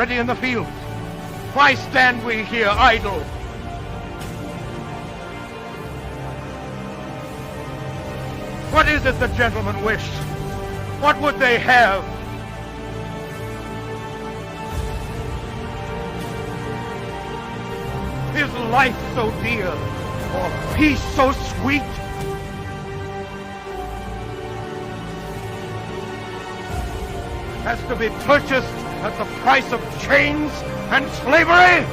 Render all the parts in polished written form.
ready in the field. Why stand we here idle? What is it the gentlemen wish? What would they have? Is life so dear, or peace so sweet? Has to be purchased at the price of chains and slavery?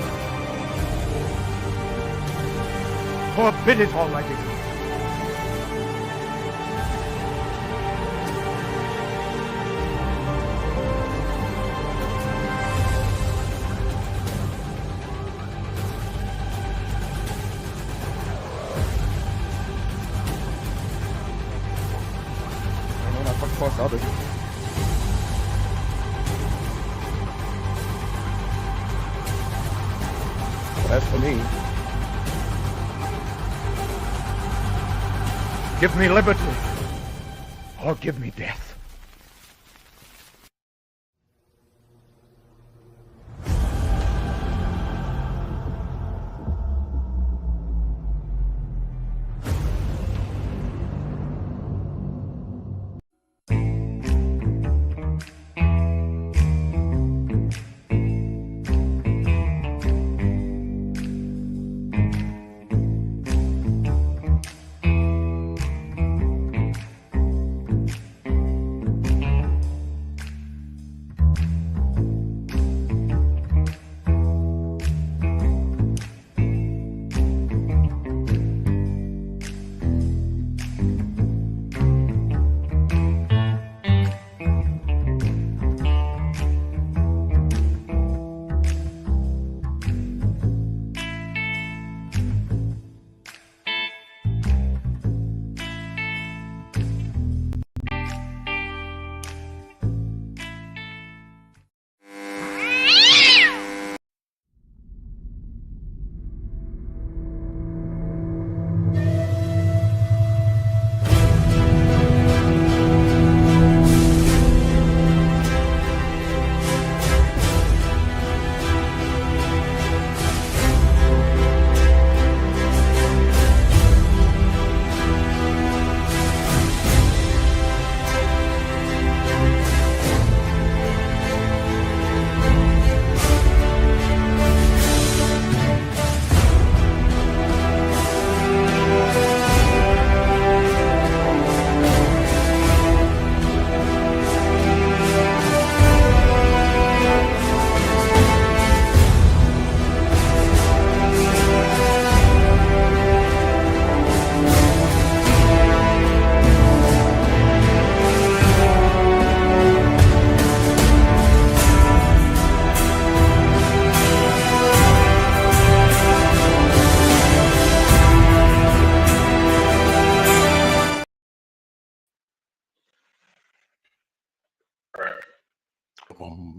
Forbid it, Almighty. Others. That's for me. Give me liberty, or give me death.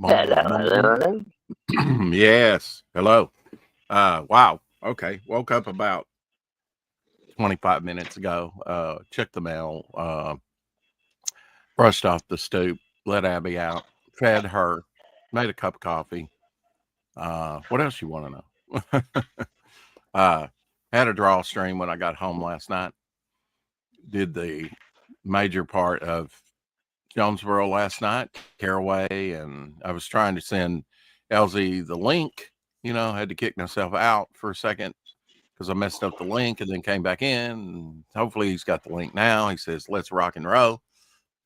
Hello. Yes. Hello. Wow. Okay. Woke up about 25 minutes ago. Checked the mail. Brushed off the stoop. Let Abby out. Fed her. Made a cup of coffee. What else you want to know? Had a draw stream when I got home last night. Did the major part of Jonesboro last night, Caraway, and I was trying to send LZ the link, had to kick myself out for a second because I messed up the link and then came back in. And hopefully he's got the link now. He says, let's rock and roll.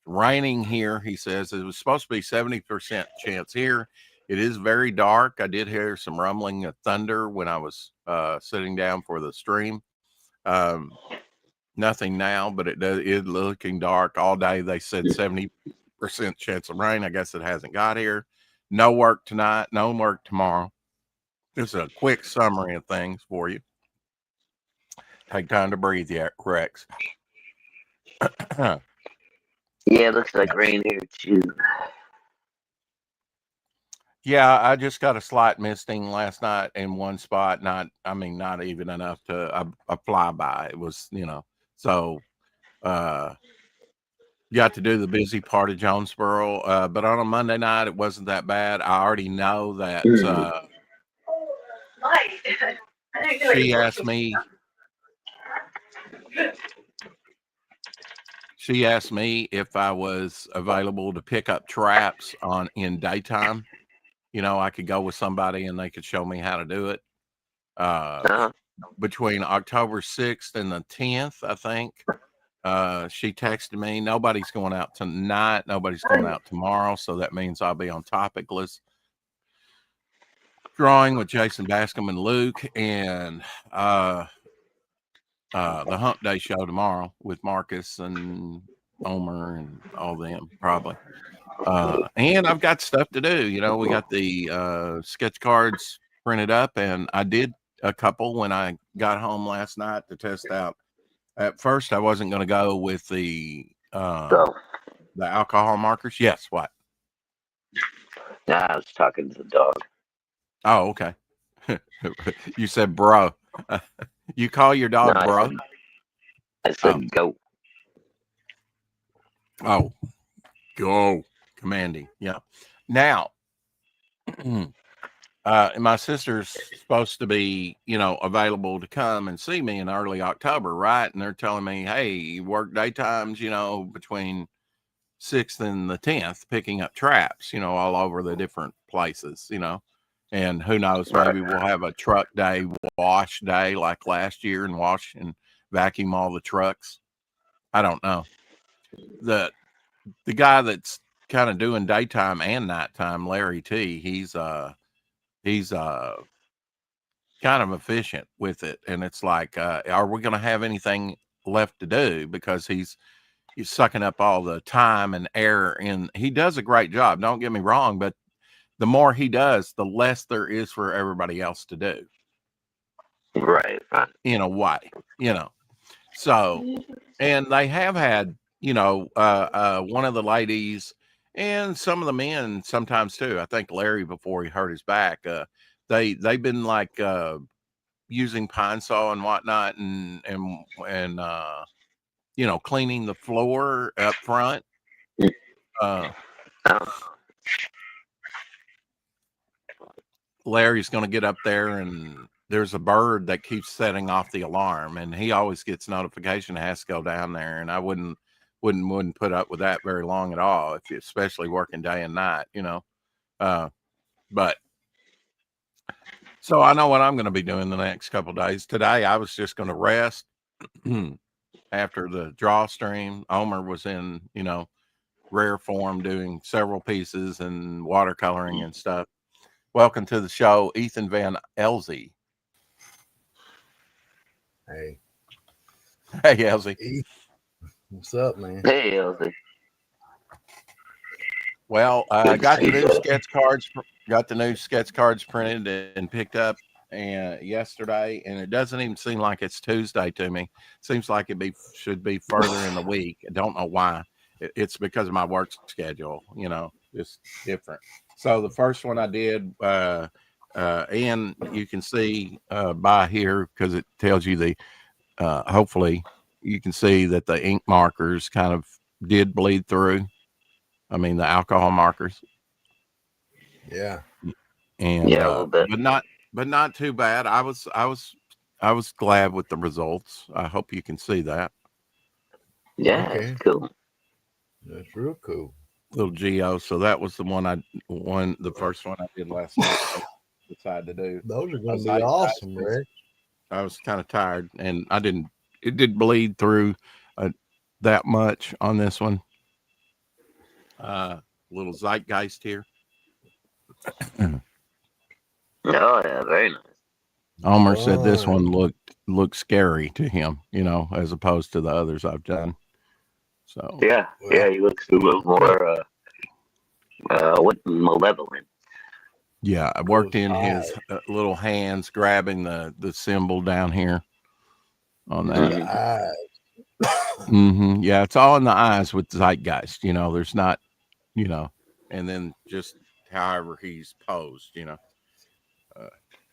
Raining here, he says. It was supposed to be 70% chance here. It is very dark. I did hear some rumbling of thunder when I was sitting down for the stream. Nothing now, but it is looking dark all day. They said 70% chance of rain. I guess it hasn't got here. No work tonight. No work tomorrow. This is a quick summary of things for you. Take time to breathe, Rex. Yeah, it looks like rain here too. Yeah, I just got a slight misting last night in one spot. Not even enough to a flyby. It was, so got to do the busy part of Jonesboro, but on a Monday night, it wasn't that bad. I already know that she asked me. She asked me if I was available to pick up traps in daytime. I could go with somebody and they could show me how to do it. Between October 6th and the 10th, I think. She texted me, nobody's going out tonight. Nobody's going out tomorrow. So that means I'll be on Topicless drawing with Jason Bascom and Luke, and the Hump Day show tomorrow with Marcus and Omer and all them probably. And I've got stuff to do. We got the sketch cards printed up, and I did a couple when I got home last night to test out. At first, I wasn't going to go with the alcohol markers. Yes, what? Nah, I was talking to the dog. Oh, okay. You said bro. You call your dog bro? I said go. Oh, go. Commanding. Yeah. Now, my sister's supposed to be, available to come and see me in early October, right? And they're telling me, hey, you work daytimes, between 6th and the 10th, picking up traps, all over the different places, and who knows, maybe we'll have a truck day, wash day like last year and wash and vacuum all the trucks. I don't know. The guy that's kind of doing daytime and nighttime, Larry T, he's kind of efficient with it, and it's like, are we going to have anything left to do, because he's sucking up all the time and air, and he does a great job, don't get me wrong, but the more he does, the less there is for everybody else to do, right in a way, so. And they have had, one of the ladies and some of the men sometimes too. I think Larry, before he hurt his back, they've been like using pine saw and whatnot, and cleaning the floor up front. Larry's going to get up there, and there's a bird that keeps setting off the alarm, and he always gets notification, has to go down there, and I wouldn't put up with that very long at all, especially working day and night, but so I know what I'm going to be doing the next couple of days. Today, I was just going to rest after the draw stream. Omer was in, rare form, doing several pieces and watercoloring and stuff. Welcome to the show, Ethan Van Elzy. Hey. Hey, Elzy. What's up, man? Hey, Elzy. Well, I got the new sketch cards. Got the new sketch cards printed and picked up yesterday, and it doesn't even seem like it's Tuesday to me. It seems like should be further in the week. I don't know why. It's because of my work schedule, just different. So the first one I did, and you can see by here, because it tells you hopefully you can see that the ink markers kind of did bleed through. I mean, the alcohol markers. Yeah. And yeah, a little bit. but not too bad. I was glad with the results. I hope you can see that. Yeah, okay. That's cool. That's real cool. Little Geo. So that was the first one I did last night. I decided to do. Those are going to be awesome, Rick. I was kind of tired, and it did bleed through that much on this one. Little zeitgeist here. Oh yeah, very nice. Omer said this one looked scary to him, as opposed to the others I've done. So yeah, he looks a little more malevolent. Yeah, I worked in his little hands, grabbing the symbol down here on that. Mm-hmm. Yeah, it's all in the eyes with zeitgeist. There's not, and then just however he's posed,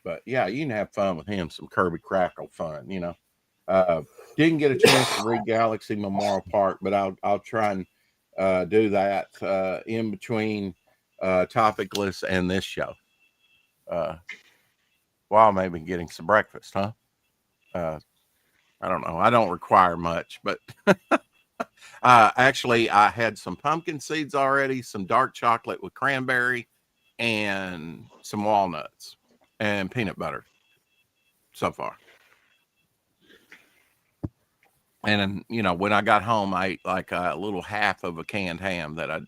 but yeah, you can have fun with him. Some Kirby Crackle fun, Didn't get a chance to read Galaxy Memorial Park, but I'll try and do that in between Topicless and this show. While maybe getting some breakfast, huh? I don't know. I don't require much, but actually, I had some pumpkin seeds already, some dark chocolate with cranberry, and some walnuts and peanut butter so far. And when I got home, I ate like a little half of a canned ham that I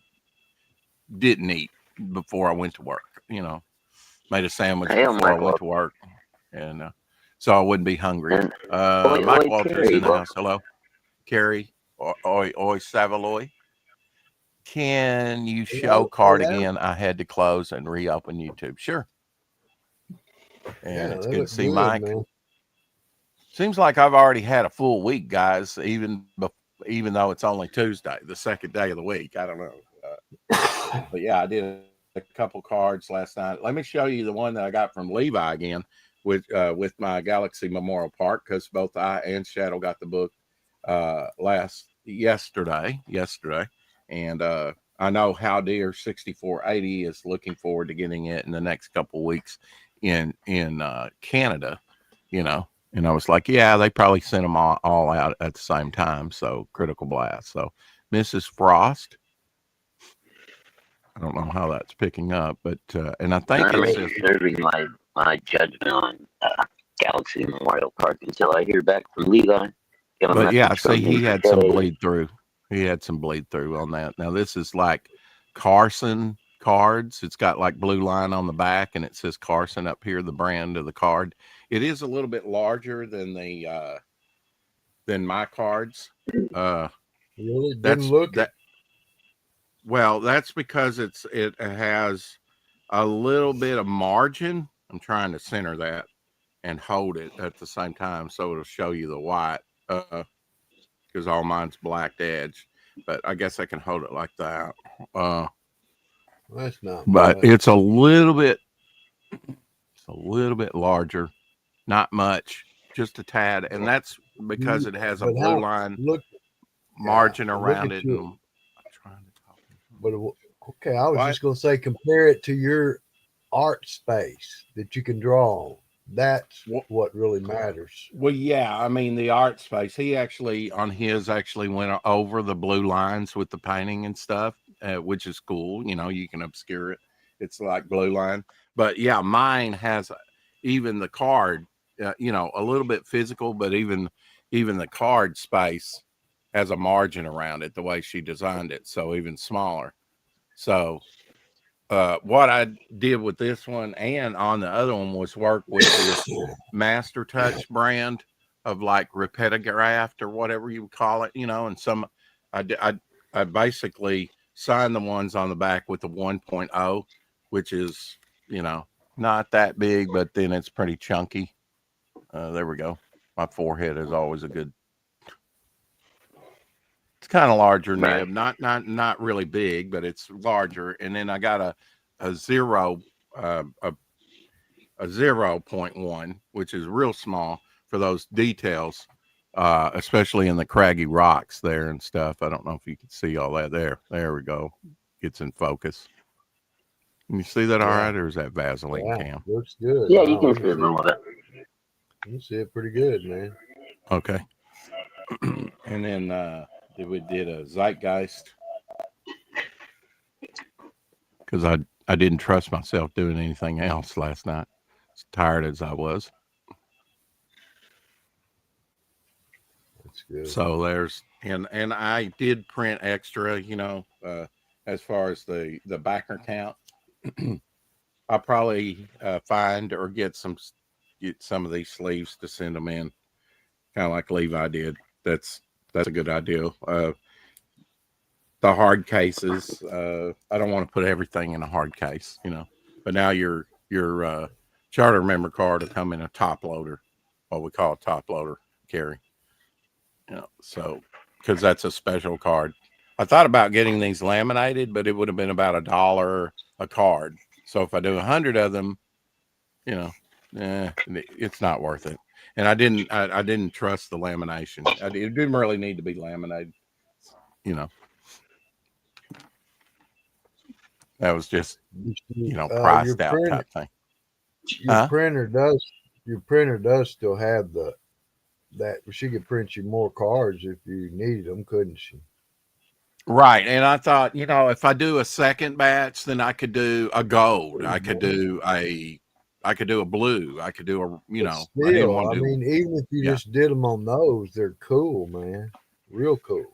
didn't eat before I went to work. Made a sandwich before I went to work, and so I wouldn't be hungry. Mike Walters in the house. Hello, Carrie. Oi, Savaloy. Can you show card again? I had to close and reopen YouTube. Sure. And it's good to see Mike. Man. Seems like I've already had a full week, guys, even though it's only Tuesday, the second day of the week. I don't know. But yeah, I did a couple cards last night. Let me show you the one that I got from Levi again with my Galaxy Memorial Park, because both I and Shadow got the book yesterday. And I know How Dear 6480 is looking forward to getting it in the next couple of weeks in Canada, And I was like, yeah, they probably sent them all out at the same time. So Critical Blast. So Mrs. Frost. I don't know how that's picking up, but and I think I'm reserving my judgment on Galaxy Memorial Park until I hear back from Levi. But yeah, see, he had some bleed through. He had some bleed through on that. Now this is like Carson cards. It's got like blue line on the back, and it says Carson up here, the brand of the card. It is a little bit larger than than my cards. Really didn't look that. Well, that's because it has a little bit of margin. I'm trying to center that and hold it at the same time so it'll show you the white. Because all mine's blacked edge, but I guess I can hold it like that. That's not. But bad. It's a little bit larger, not much, just a tad, and that's because it has a blue line margin around it. And I'm trying to talk. But okay, I was just going to say, compare it to your art space that you can draw on. That's what really matters. Well, yeah, I mean the art space. He actually on his went over the blue lines with the painting and stuff, which is cool. You can obscure it. It's like blue line, but yeah, mine has even the card. A little bit physical, but even the card space has a margin around it the way she designed it, so even smaller. So. What I did with this one and on the other one was work with this Master Touch brand of like Repetographed or whatever you would call it, and some I basically signed the ones on the back with the 1.0, which is, not that big, but then it's pretty chunky. There we go. My forehead is always a good. It's kind of larger nib, not really big, but it's larger. And then I got a 0.1, which is real small for those details, especially in the craggy rocks there and stuff. I don't know if you can see all that there. There we go. Gets in focus. Can you see that all right, or is that Vaseline cam? Looks good. Yeah, you can see a little bit. You see it pretty good, man. Okay. And then we did a Zeitgeist because I didn't trust myself doing anything else last night, as tired as I was. That's good. So there's and I did print extra, as far as the backer count. I'll probably find or get some of these sleeves to send them in, kind of like Levi did. That's a good idea. The hard cases, I don't want to put everything in a hard case, but now your charter member card will come in a top loader, what we call a top loader carry. So because that's a special card. I thought about getting these laminated, but it would have been about $1 a card. So if I do 100 of them, it's not worth it. And I didn't trust the lamination. It didn't really need to be laminated, That was just, Your priced out printer, type thing. your printer does still have that. She could print you more cards if you needed them, couldn't she? Right. And I thought, if I do a second batch, then I could do a gold. I could do a blue. I could do But I didn't still, want I to do, mean, even if you yeah, just did them on those, they're cool, man. Real cool.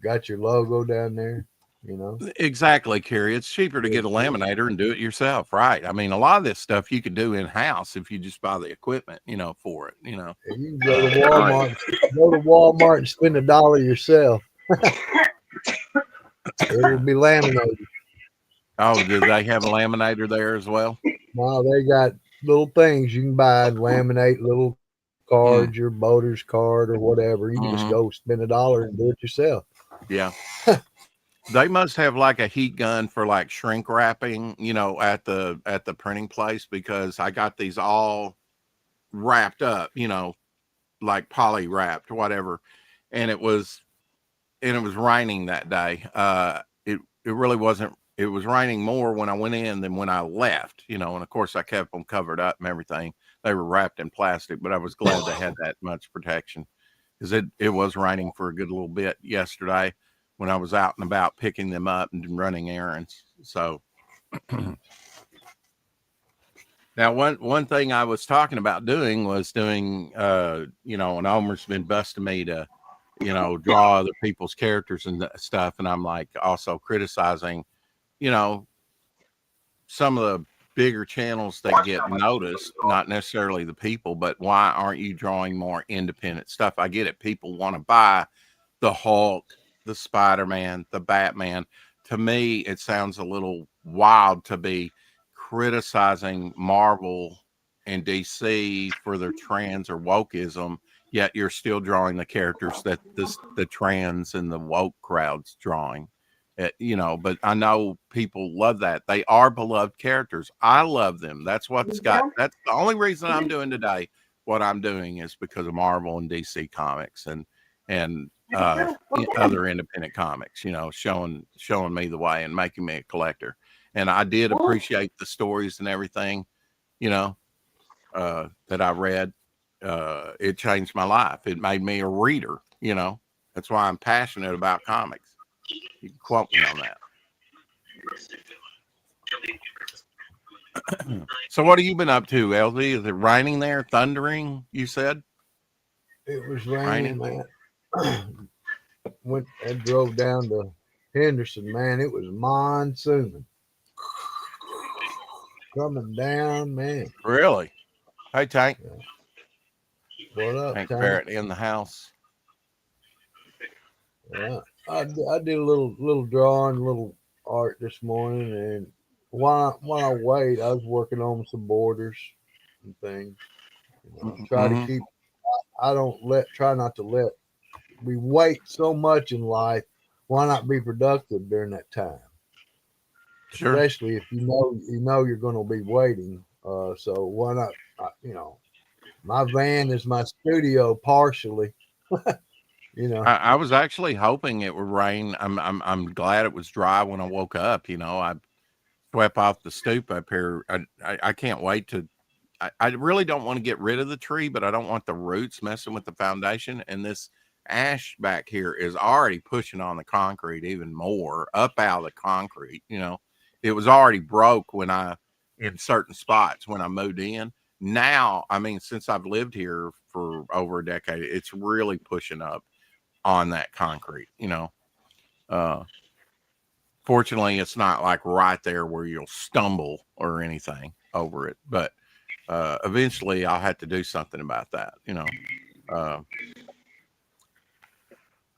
Got your logo down there, you know. exactly, Kerry. It's cheaper to get a laminator and do it yourself. Right. I mean, a lot of this stuff you could do in house if you just buy the equipment, for it, And you can go to Walmart and spend $1 yourself. It will be laminated. Oh, do they have a laminator there as well? Now they got little things you can buy and laminate little cards, your boater's card or whatever. You can just go spend $1 and do it yourself. Yeah. They must have like a heat gun for like shrink wrapping, at the printing place, because I got these all wrapped up, like poly wrapped, whatever. And it was raining that day. It really wasn't. It was raining more when I went in than when I left, and of course I kept them covered up and everything. They were wrapped in plastic, but I was glad they had that much protection, because it was raining for a good little bit yesterday when I was out and about picking them up and running errands. So now one thing I was talking about doing was doing, and Omer's been busting me to, draw other people's characters and stuff. And I'm like also criticizing, some of the bigger channels that get noticed, not necessarily the people, but why aren't you drawing more independent stuff? I get it. People want to buy the Hulk, the Spider-Man, the Batman. To me, it sounds a little wild to be criticizing Marvel and DC for their trans or wokeism, yet you're still drawing the characters that the trans and the woke crowd's drawing. But I know people love that. They are beloved characters. I love them. That's the only reason I'm doing today what I'm doing is because of Marvel and DC comics and other independent comics, showing me the way and making me a collector. And I did appreciate the stories and everything, that I read. It changed my life. It made me a reader, That's why I'm passionate about comics. You can quote me on that. So what have you been up to, LD? Is it raining there? Thundering, you said? It was raining, man. I drove down to Henderson, man. It was monsoon coming down, man. Really? Hey, Tank. Yeah. What up, Tank Tank? Barrett in the house. Yeah. I did a little drawing, little art this morning, and while I wait, I was working on some borders and things. Try to keep. Try not to let. We wait so much in life. Why not be productive during that time? Sure. Especially if you know you're going to be waiting. So why not? My van is my studio partially. I was actually hoping it would rain. I'm glad it was dry when I woke up. I swept off the stoop up here. I can't wait to. I really don't want to get rid of the tree, but I don't want the roots messing with the foundation. And this ash back here is already pushing on the concrete even more up out of the concrete. It was already broke in certain spots when I moved in. Now, I mean, since I've lived here for over a decade, it's really pushing up on that concrete. Fortunately, it's not like right there where you'll stumble or anything over it, but eventually I'll have to do something about that,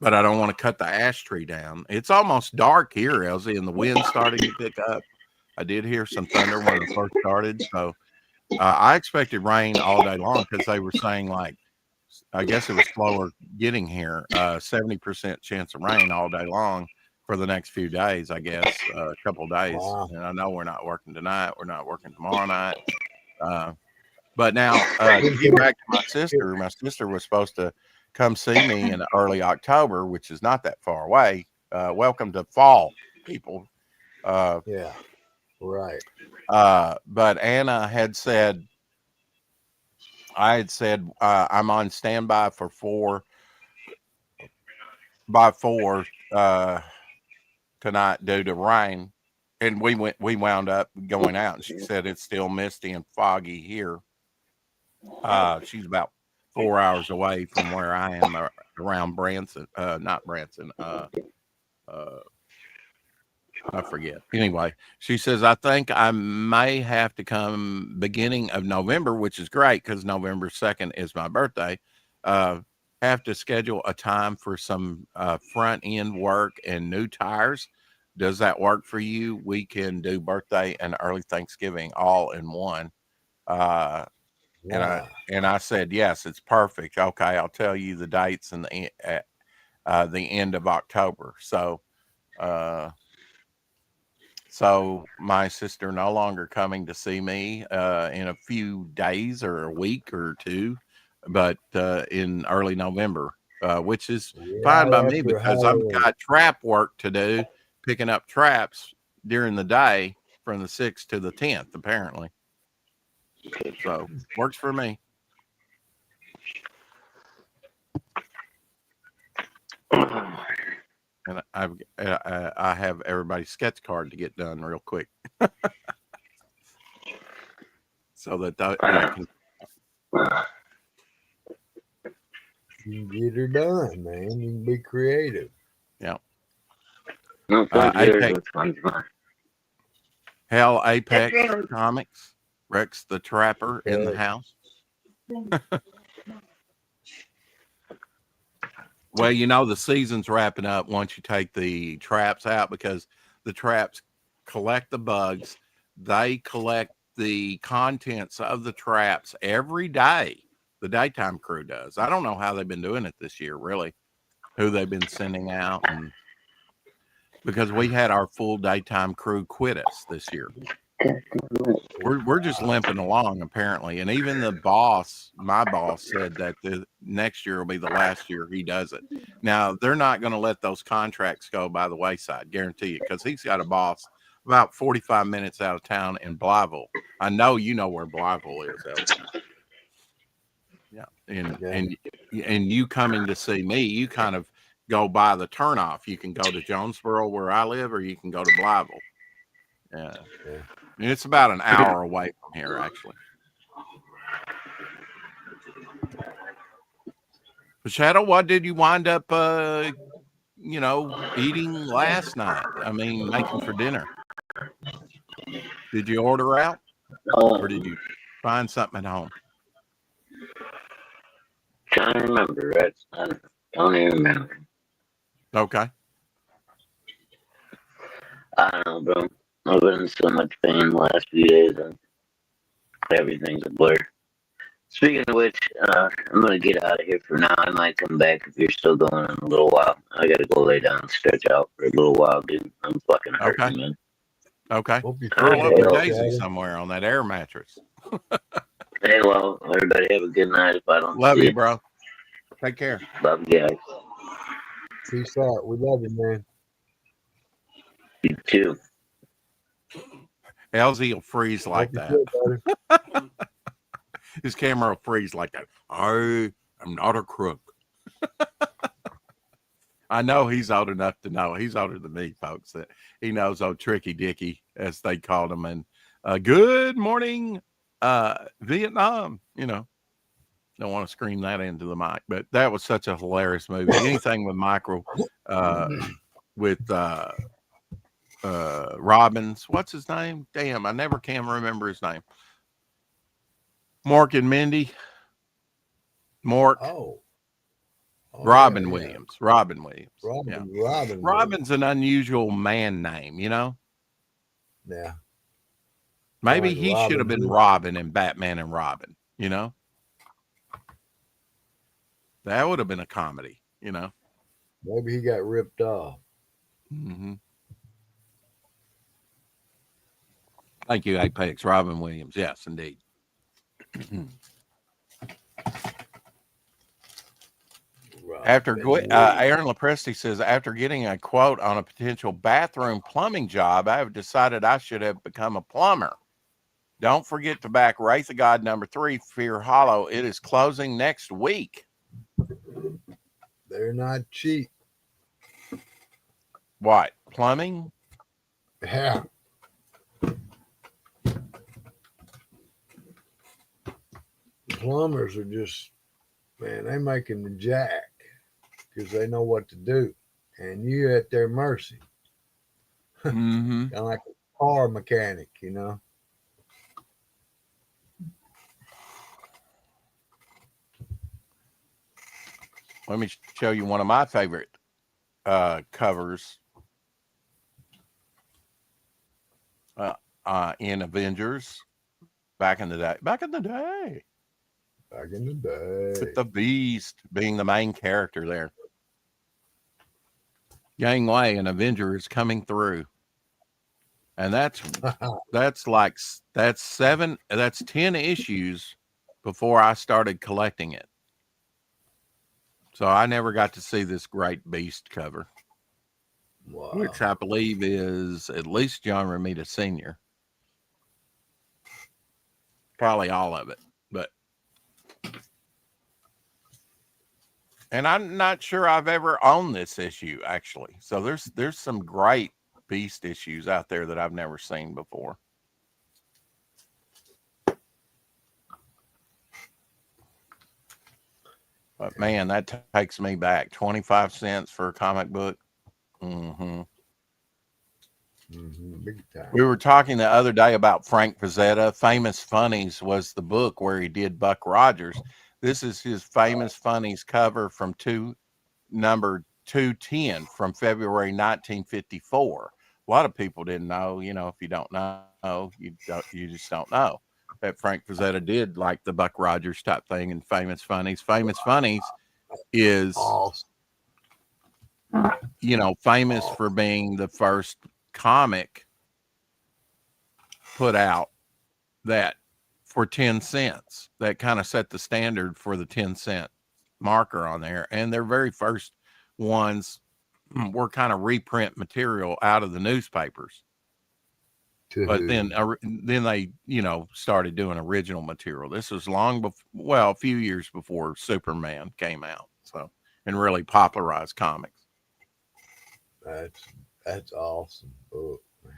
but I don't want to cut the ash tree down. It's almost dark here, Elsie, and the wind's starting to pick up. I did hear some thunder when it first started, so I expected rain all day long, because they were saying, like, I guess it was slower getting here. 70% chance of rain all day long for the next few days, I guess, a couple of days. Wow. And I know we're not working tonight. We're not working tomorrow night. But now, to get back to my sister was supposed to come see me in early October, which is not that far away. Welcome to fall, people. Yeah. Right. But Anna had said, I had said, I'm on standby for 4 tonight due to rain. And we wound up going out, and she said it's still misty and foggy here. She's about 4 hours away from where I am, around Branson, not Branson, I forget. Anyway, she says, I think I may have to come beginning of November, which is great because November 2nd is my birthday. Have to schedule a time for some front end work and new tires. Does that work for you? We can do birthday and early Thanksgiving all in one. Uh, Wow. and I said, yes, it's perfect. Okay, I'll tell you the dates and the end of October. So my sister no longer coming to see me in a few days or a week or two, but in early November, which is fine by Right me after because I've Halloween. got trap work to do, picking up traps during the day from the 6th to the 10th, apparently. So works for me. And I have everybody's sketch card to get done real quick, so that they can. You can get her done, man. You can be creative. Yeah. No, thank you. Apex, That's fine. hell, Apex Comics, Rex the Trapper in the Okay. house. Well, the season's wrapping up once you take the traps out, because the traps collect the bugs. They collect the contents of the traps every day. The daytime crew does. I don't know how they've been doing it this year, really, who they've been sending out. And because we had our full daytime crew quit us this year. We're just limping along, apparently. And even the boss, my boss, said that the next year will be the last year he does it. Now, they're not going to let those contracts go by the wayside, guarantee you, because he's got a boss about 45 minutes out of town in Blytheville. I know you know where Blytheville is, Elsie. Yeah. And you coming to see me, you kind of go by the turnoff. You can go to Jonesboro where I live, or you can go to Blytheville. Yeah. And it's about an hour away from here, actually. But Shadow, what did you wind up, eating last night? I mean, making for dinner. Did you order out, or did you find something at home? Trying to remember, right? I don't even remember. Okay. I don't know, bro. I've been in so much pain the last few days, and everything's a blur. Speaking of which, I'm gonna get out of here for now. I might come back if you're still going in a little while. I gotta go lay down and stretch out for a little while, dude. I'm fucking hurting, Okay. man. Okay. Hope you Curl feel up with better, Daisy Shadow. somewhere on that air mattress. Hey, well, everybody have a good night if I don't Love see you, bro. Take care. Love you guys. Peace out. We love you, man. You too. LZ will freeze like Hope you that. feel better. His camera will freeze like that. I am not a crook. I know he's old enough to know. He's older than me, folks. That he knows old Tricky Dicky, as they called him. And good morning, Vietnam. Don't want to scream that into the mic, but that was such a hilarious movie. Anything with Michael, with Robbins. What's his name? Damn, I never can remember his name. Mork and Mindy. Mork. Oh, Robin yeah. Williams. Robin Williams. Robin. Robin's an unusual man name, Yeah. Maybe Like he should have Robin been Hood. Robin in Batman and Robin, That would have been a comedy, Maybe he got ripped off. Mm-hmm. Thank you, Apex. Robin Williams. Yes, indeed. After Aaron Lepresti says, after getting a quote on a potential bathroom plumbing job, I have decided I should have become a plumber. Don't forget to back Wraith of God #3, Fear Hollow. It is closing next week. They're not cheap. What? Plumbing? Yeah. Plumbers are just, man, they making the jack because they know what to do. And you're at their mercy. Mm-hmm. Kind of like a car mechanic, you know. Let me show you one of my favorite covers in Avengers back in the day. Back in the day. With the Beast being the main character there. Gangway and Avengers coming through. And that's 10 issues before I started collecting it. So I never got to see this great Beast cover. Wow. Which I believe is at least John Romita Sr. Probably all of it, but and I'm not sure I've ever owned this issue actually. So there's some great Beast issues out there that I've never seen before. But man, that takes me back. 25 cents for a comic book. Mm-hmm. Big time. We were talking the other day about Frank Frazetta. Famous Funnies was the book where he did Buck Rogers. This is his Famous Funnies cover from number 210 from February 1954. A lot of people didn't know. You know, if you don't know, you just don't know that Frank Frazetta did like the Buck Rogers type thing in Famous Funnies. Famous Funnies is, awesome. you know, famous for being the first comic put out that for 10 cents that kind of set the standard for the 10-cent marker on there. And their very first ones were kind of reprint material out of the newspapers. But then they, you know, started doing original material. This was long before, well, a few years before Superman came out. So, and really popularized comics. That's awesome book, man.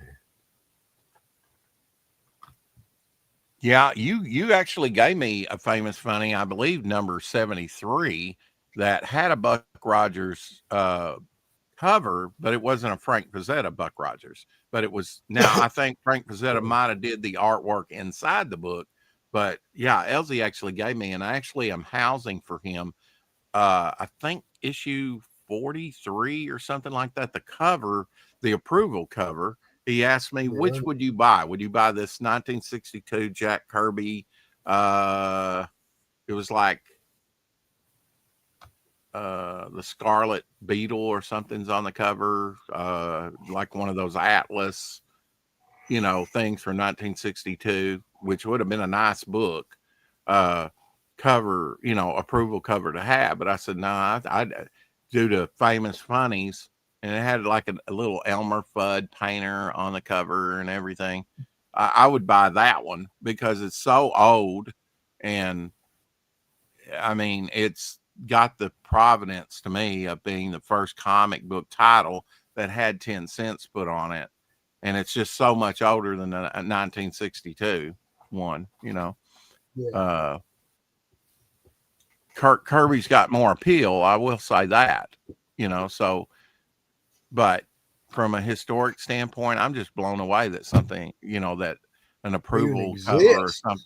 Yeah, you actually gave me a Famous Funny, I believe, number 73 that had a Buck Rogers cover, but it wasn't a Frank Frazetta Buck Rogers. But it was, now I think Frank Frazetta might have did the artwork inside the book. But yeah, Elsie actually gave me, and I actually am housing for him, I think issue 43 or something like that. The cover, the approval cover. He asked me, which would you buy? Would you buy this 1962 Jack Kirby? It was like the Scarlet Beetle or something's on the cover, like one of those Atlas, you know, things from 1962, which would have been a nice book cover, you know, approval cover to have. But I said, no, I due to Famous Funnies. And it had like a little Elmer Fudd painter on the cover and everything. I would buy that one because it's so old. And I mean, it's got the provenance to me of being the first comic book title that had 10 cents put on it. And it's just so much older than the 1962 one, you know. Yeah. Kirby's got more appeal. I will say that, you know, so. But from a historic standpoint, I'm just blown away that something, you know, that an approval cover or something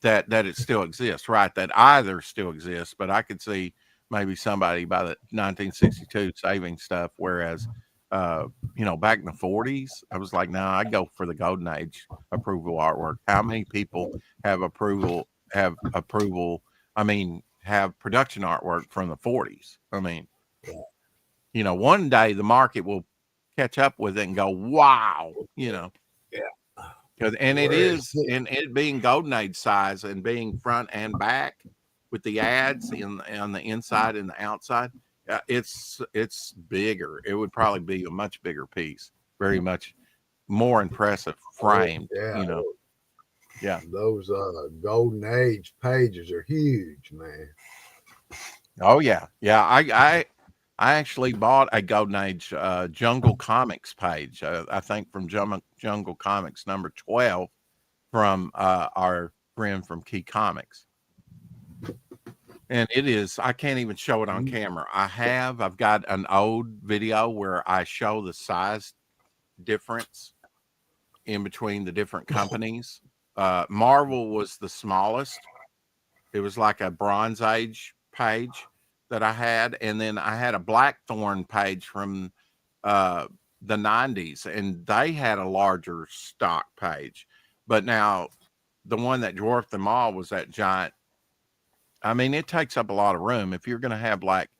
that it still exists, right? That either still exists, but I could see maybe somebody by the 1962 saving stuff. Whereas, you know, back in the 40s, I was like, no, I'd go for the golden age approval artwork. How many people have production artwork from the 40s? I mean, you know, one day the market will catch up with it and go, wow, you know. Yeah. And it is, and it being golden age size and being front and back with the ads on the inside and the outside, it's bigger. It would probably be a much bigger piece, very much more impressive framed. Yeah. You know, yeah. Those golden age pages are huge, man. Oh yeah, yeah. I actually bought a Golden Age Jungle Comics page. I think from Jungle Comics number 12 from our friend from Key Comics. And it is, I can't even show it on camera. I've got an old video where I show the size difference in between the different companies. Marvel was the smallest. It was like a Bronze Age page that I had. And then I had a Blackthorn page from the 90s, and they had a larger stock page. But now the one that dwarfed them all was that giant. I mean, it takes up a lot of room. If you're going to have like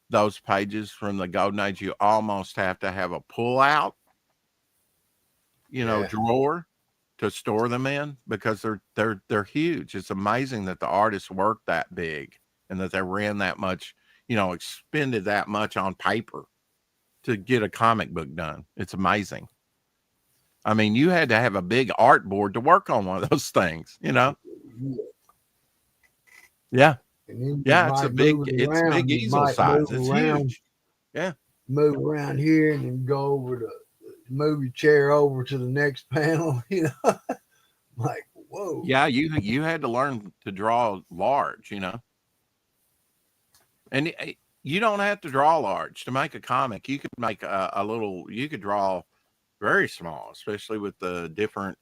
those pages from the Golden Age, you almost have to have a pull out, drawer to store them in, because they're huge. It's amazing that the artists worked that big and that they ran that much, expended that much on paper to get a comic book done. It's amazing. I mean, you had to have a big art board to work on one of those things, Yeah. Yeah, it's big easel size. It's huge. Yeah. Move around here and then go over to move your chair over to the next panel, Like, whoa. Yeah, you had to learn to draw large, And you don't have to draw large to make a comic. You could make you could draw very small, especially with the different,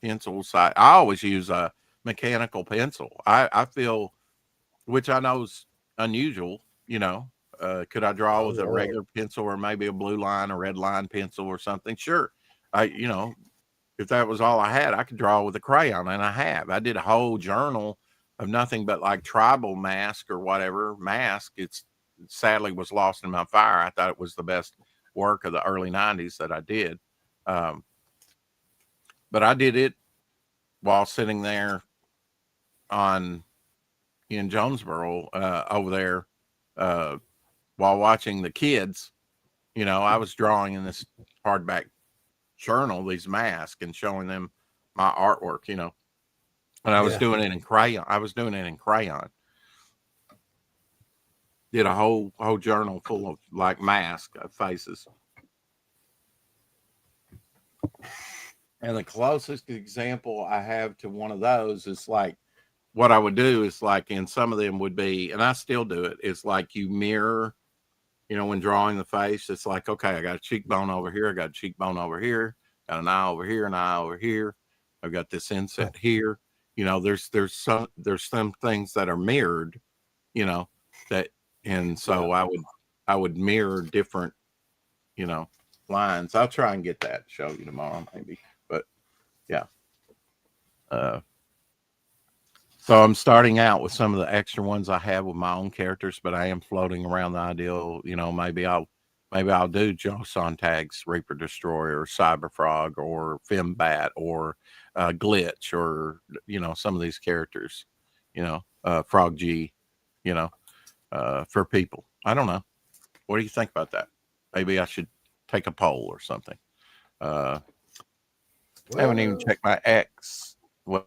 pencil size. I always use a mechanical pencil. I feel, which I know is unusual, could I draw with a regular pencil or maybe a blue line, a red line pencil or something? Sure. If that was all I had, I could draw with a crayon, and I have. I did a whole journal of nothing but like tribal mask or whatever mask. It sadly was lost in my fire. I thought it was the best work of the early 90s that I did. But I did it while sitting there in Jonesboro over there while watching the kids. I was drawing in this hardback journal these masks and showing them my artwork, and I was doing it in crayon. Did a whole journal full of like mask faces. And the closest example I have to one of those is like, what I would do is like, in some of them would be, and I still do it, it's like you mirror, when drawing the face, it's like, okay, I got a cheekbone over here, I got a cheekbone over here, got an eye over here, an eye over here, I've got this inset here. There's some things that are mirrored, that, and so I would mirror different, lines. I'll try and get that to show you tomorrow, maybe. But yeah. So I'm starting out with some of the extra ones I have with my own characters, but I am floating around the ideal, maybe I'll do Joe Sontag's Reaper Destroyer or Cyber Frog or Fembat or Glitch or, some of these characters, Frog G, for people. I don't know. What do you think about that? Maybe I should take a poll or something. I haven't even checked my X. Well,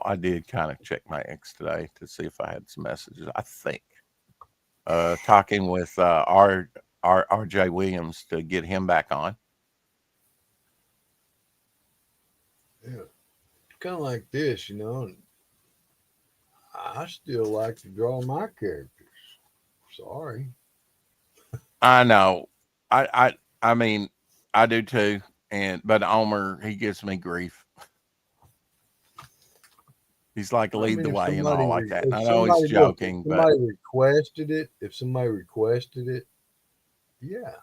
I did kind of check my X today to see if I had some messages. I think talking with RJ Williams to get him back on. Yeah, kind of like this, I still like to draw my characters. Sorry. I know. I mean, I do too. But Omer, he gives me grief. He's like, lead the way and all like that. I know he's joking, but if somebody requested it, yeah,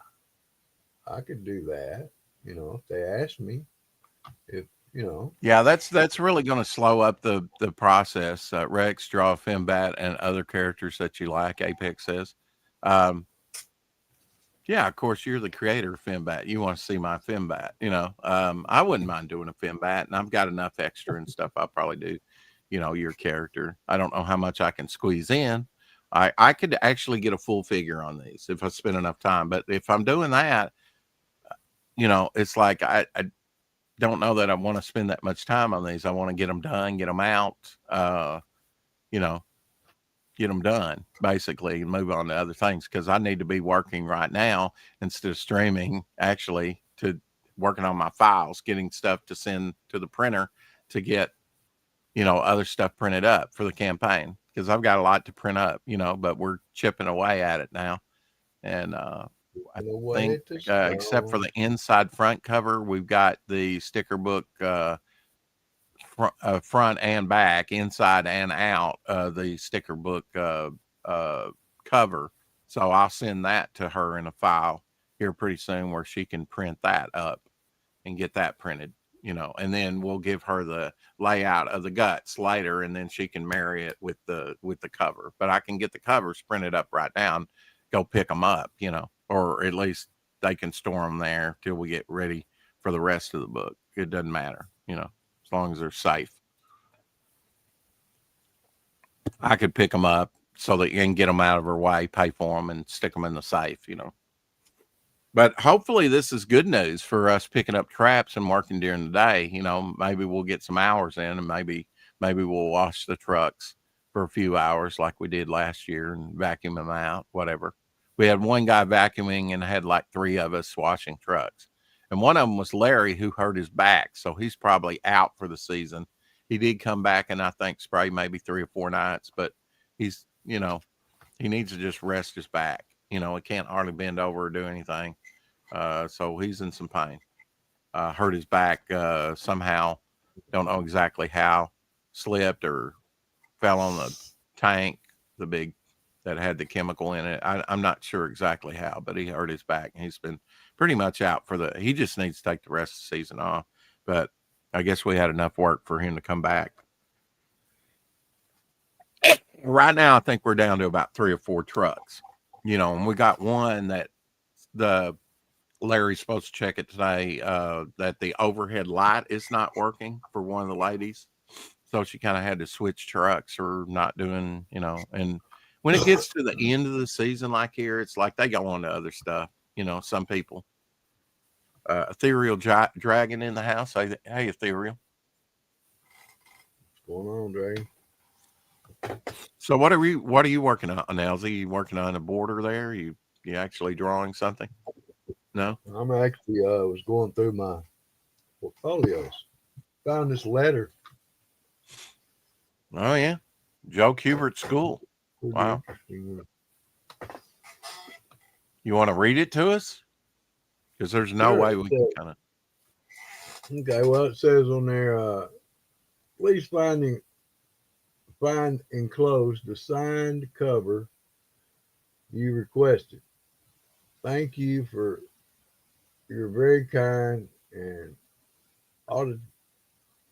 I could do that. If they asked me, Yeah, that's really going to slow up the process. Rex, Draw, Fembat, and other characters that you like, Apex says. Yeah, of course, you're the creator of Finbat. You want to see my Finbat, I wouldn't mind doing a Finbat, and I've got enough extra and stuff. I'll probably do, your character. I don't know how much I can squeeze in. I could actually get a full figure on these if I spend enough time. But if I'm doing that, it's like I don't know that I want to spend that much time on these. I want to get them done, get them out, you know, get them done basically and move on to other things because I need to be working right now instead of streaming, actually, to working on my files, getting stuff to send to the printer to get, other stuff printed up for the campaign because I've got a lot to print up, but we're chipping away at it now. And I The way think, to except for stone. the inside front cover, we've got the sticker book front and back, inside and out, the sticker book cover. So I'll send that to her in a file here pretty soon where she can print that up and get that printed, and then we'll give her the layout of the guts later, and then she can marry it with the cover. But I can get the covers printed up right now and go pick them up, or at least they can store them there till we get ready for the rest of the book. It doesn't matter, as long as they're safe. I could pick them up so that you can get them out of her way, pay for them, and stick them in the safe, But hopefully this is good news for us picking up traps and working during the day. Maybe we'll get some hours in, and maybe we'll wash the trucks for a few hours like we did last year and vacuum them out, whatever. We had one guy vacuuming and had like 3 of us washing trucks. And one of them was Larry, who hurt his back. So he's probably out for the season. He did come back and I think spray maybe 3 or 4 nights, but he's, he needs to just rest his back. He can't hardly bend over or do anything. So he's in some pain. Hurt his back somehow. Don't know exactly how. Slipped or fell on the tank, the big that had the chemical in it. I'm not sure exactly how, but he hurt his back. And he's been pretty much out he just needs to take the rest of the season off. But I guess we had enough work for him to come back. Right now, I think we're down to about 3 or 4 trucks, and we got one that Larry's supposed to check it today, that the overhead light is not working for one of the ladies. So she kind of had to switch trucks or not doing, and when it gets to the end of the season, like here, it's like they go on to other stuff, some people. Ethereal Dragon in the house. Hey, Ethereal. What's going on, Dre? So what are you working on, Elsie? You working on a border there? You actually drawing something? No? I'm actually was going through my portfolios. Found this letter. Oh yeah. Joe Kubert School. Pretty Wow. interesting. You want to read it to us? Because there's no way we can kind of. Okay, well, it says on there, please find enclosed the signed cover you requested. Thank you for your very kind and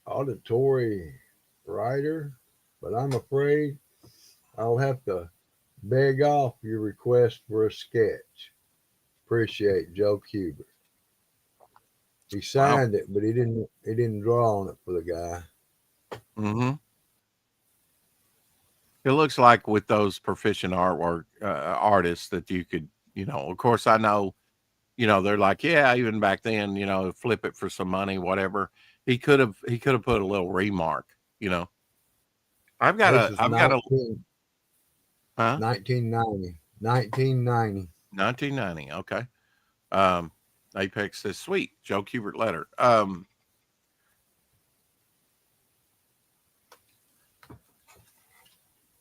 auditory writer, but I'm afraid I'll have to beg off your request for a sketch. Appreciate Joe Kubert. He signed it, but he didn't draw on it for the guy. Mm-hmm. It looks like with those proficient artwork artists that you could, of course I know, they're like, yeah, even back then, flip it for some money, whatever. He could have put a little remark, I've got a 1990. 1990. Okay. Apex says, sweet, Joe Kubert letter.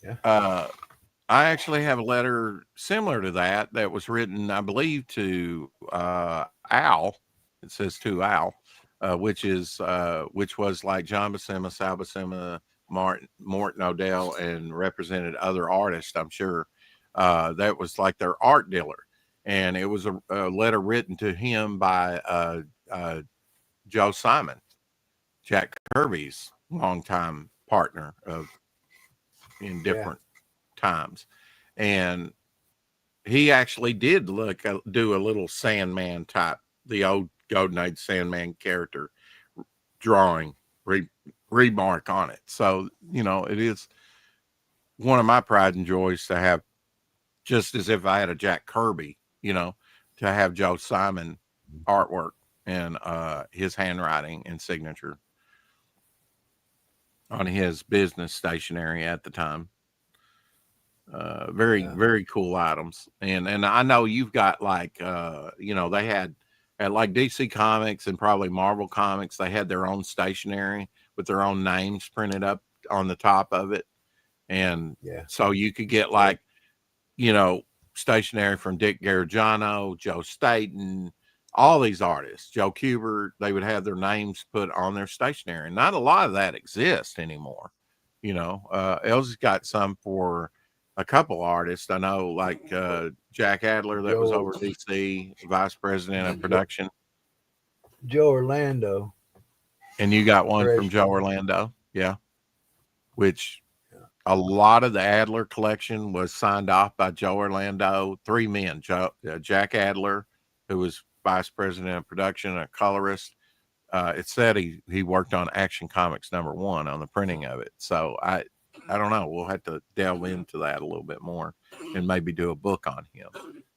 Yeah. I actually have a letter similar to that was written, I believe, to Al. It says to Al, which was like John Buscema, Sal Buscema, Morton Odell, and represented other artists, I'm sure. That was like their art dealer. And it was a letter written to him by Joe Simon, Jack Kirby's longtime partner in different times. And he actually did do a little Sandman type, the old Golden Age Sandman character drawing remark on it. So, it is one of my pride and joys to have, just as if I had a Jack Kirby, to have Joe Simon artwork and his handwriting and signature on his business stationery at the time. Very cool items. And I know you've got like, they had at like DC Comics and probably Marvel Comics, they had their own stationery with their own names printed up on the top of it. And so you could get like, stationery from Dick Gargiano, Joe Staten, all these artists, Joe Kubert, they would have their names put on their stationery. And not a lot of that exists anymore. Elle's got some for a couple artists. I know, like Jack Adler, that was over DC, vice president of production. Joe Orlando. And you got one from Joe Orlando. Yeah. Which a lot of the Adler collection was signed off by Joe Orlando. 3 men, Jack Adler, who was vice president of production, a colorist. It said he worked on Action Comics #1 on the printing of it. So I don't know. We'll have to delve into that a little bit more and maybe do a book on him.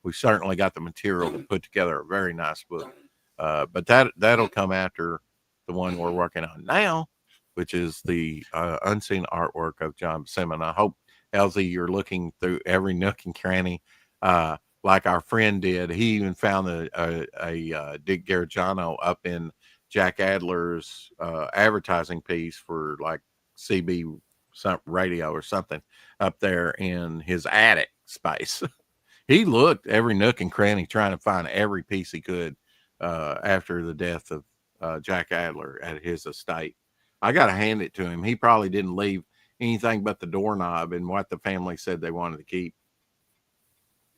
We certainly got the material to put together a very nice book. But that'll come after the one we're working on now, which is the unseen artwork of John Buscema. I hope, Elsie, you're looking through every nook and cranny, like our friend did. He even found a Dick Gargiano up in Jack Adler's advertising piece for like CB radio or something up there in his attic space. He looked every nook and cranny trying to find every piece he could after the death of Jack Adler at his estate. I got to hand it to him. He probably didn't leave anything but the doorknob and what the family said they wanted to keep.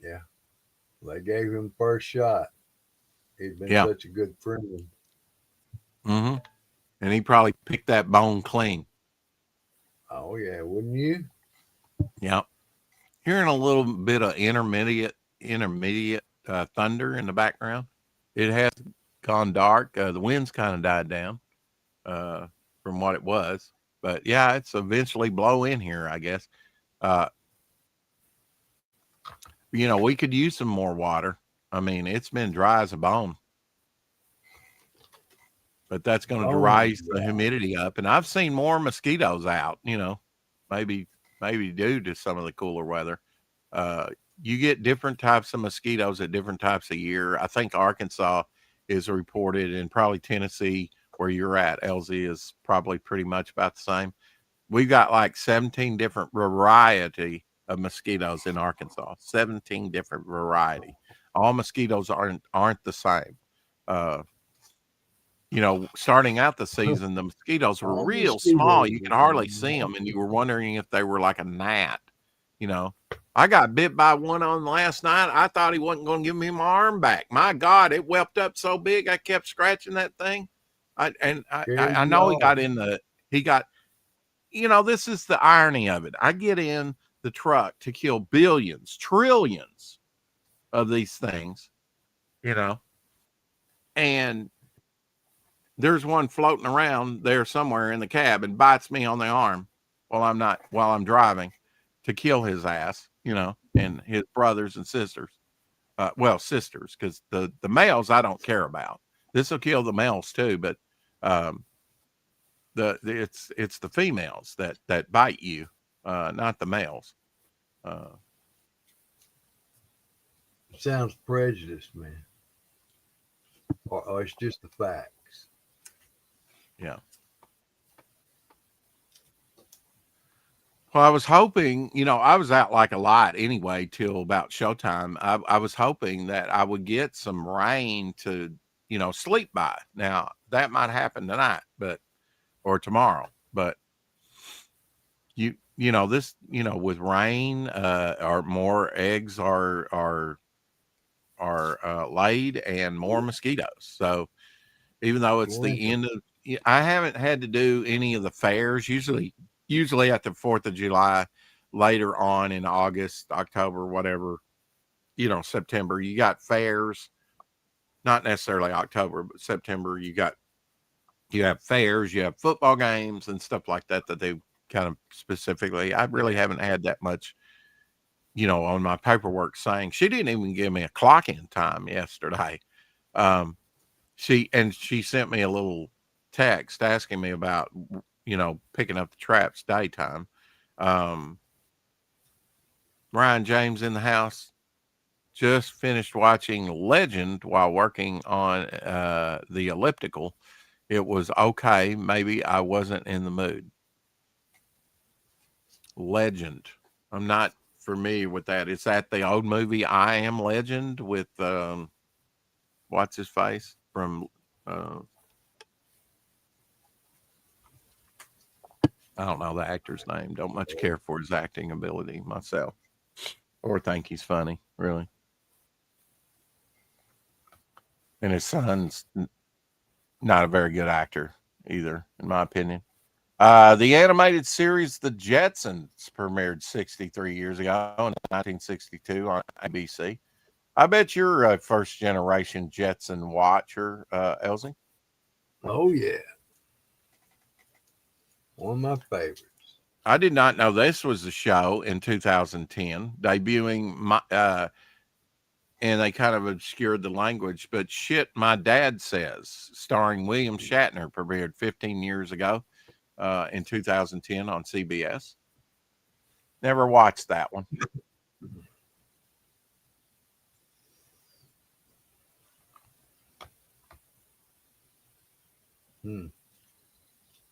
Yeah. They gave him first shot. He'd been such a good friend. Mm-hmm. And he probably picked that bone clean. Oh, yeah. Wouldn't you? Yeah. Hearing a little bit of intermediate thunder in the background. It has gone dark. The wind's kind of died down from what it was. But, yeah, it's eventually blow in here, I guess. We could use some more water. I mean, it's been dry as a bone. But that's going to rise the humidity up. And I've seen more mosquitoes out, maybe due to some of the cooler weather. You get different types of mosquitoes at different types of year. I think Arkansas is reported, and probably Tennessee, where you're at, LZ, is probably pretty much about the same. We've got like 17 different variety of mosquitoes in Arkansas. 17 different variety. All mosquitoes aren't the same. Starting out the season, the mosquitoes were real small. You could hardly see them, and you were wondering if they were like a gnat. I got bit by one on last night. I thought he wasn't going to give me my arm back. My God, it whelped up so big. I kept scratching that thing. I know this is the irony of it. I get in the truck to kill billions, trillions of these things, and there's one floating around there somewhere in the cab and bites me on the arm while I'm driving to kill his ass, and his brothers and sisters. Sisters, because the males I don't care about. This will kill the males too, but it's the females that bite you, not the males. Sounds prejudiced, man. Or it's just the facts. Yeah. Well, I was hoping, I was out like a lot anyway till about showtime. I was hoping that I would get some rain to, sleep by. Now, that might happen tonight, or tomorrow. But this, with rain, or more eggs are laid and more mosquitoes. So even though it's the end of, I haven't had to do any of the fairs. Usually at the 4th of July, later on in August, October, whatever, September. You got fairs, not necessarily October, but September. You have fairs, you have football games and stuff like that they kind of specifically. I really haven't had that much, on my paperwork saying. She didn't even give me a clock in time yesterday. She sent me a little text asking me about, picking up the traps daytime. Ryan James in the house. Just finished watching Legend while working on the elliptical. It was okay. Maybe I wasn't in the mood. Legend. I'm not familiar with that. Is that the old movie I Am Legend with what's his face from I don't know the actor's name. Don't much care for his acting ability myself, or think he's funny, really. And his son's not a very good actor either, in my opinion. The animated series The Jetsons premiered 63 years ago in 1962 on ABC. I bet you're a first generation Jetson watcher, Elsie. Oh yeah, one of my favorites. I did not know this was a show in 2010, debuting and they kind of obscured the language, but Shit My Dad Says, starring William Shatner, premiered 15 years ago in 2010 on CBS. Never watched that one.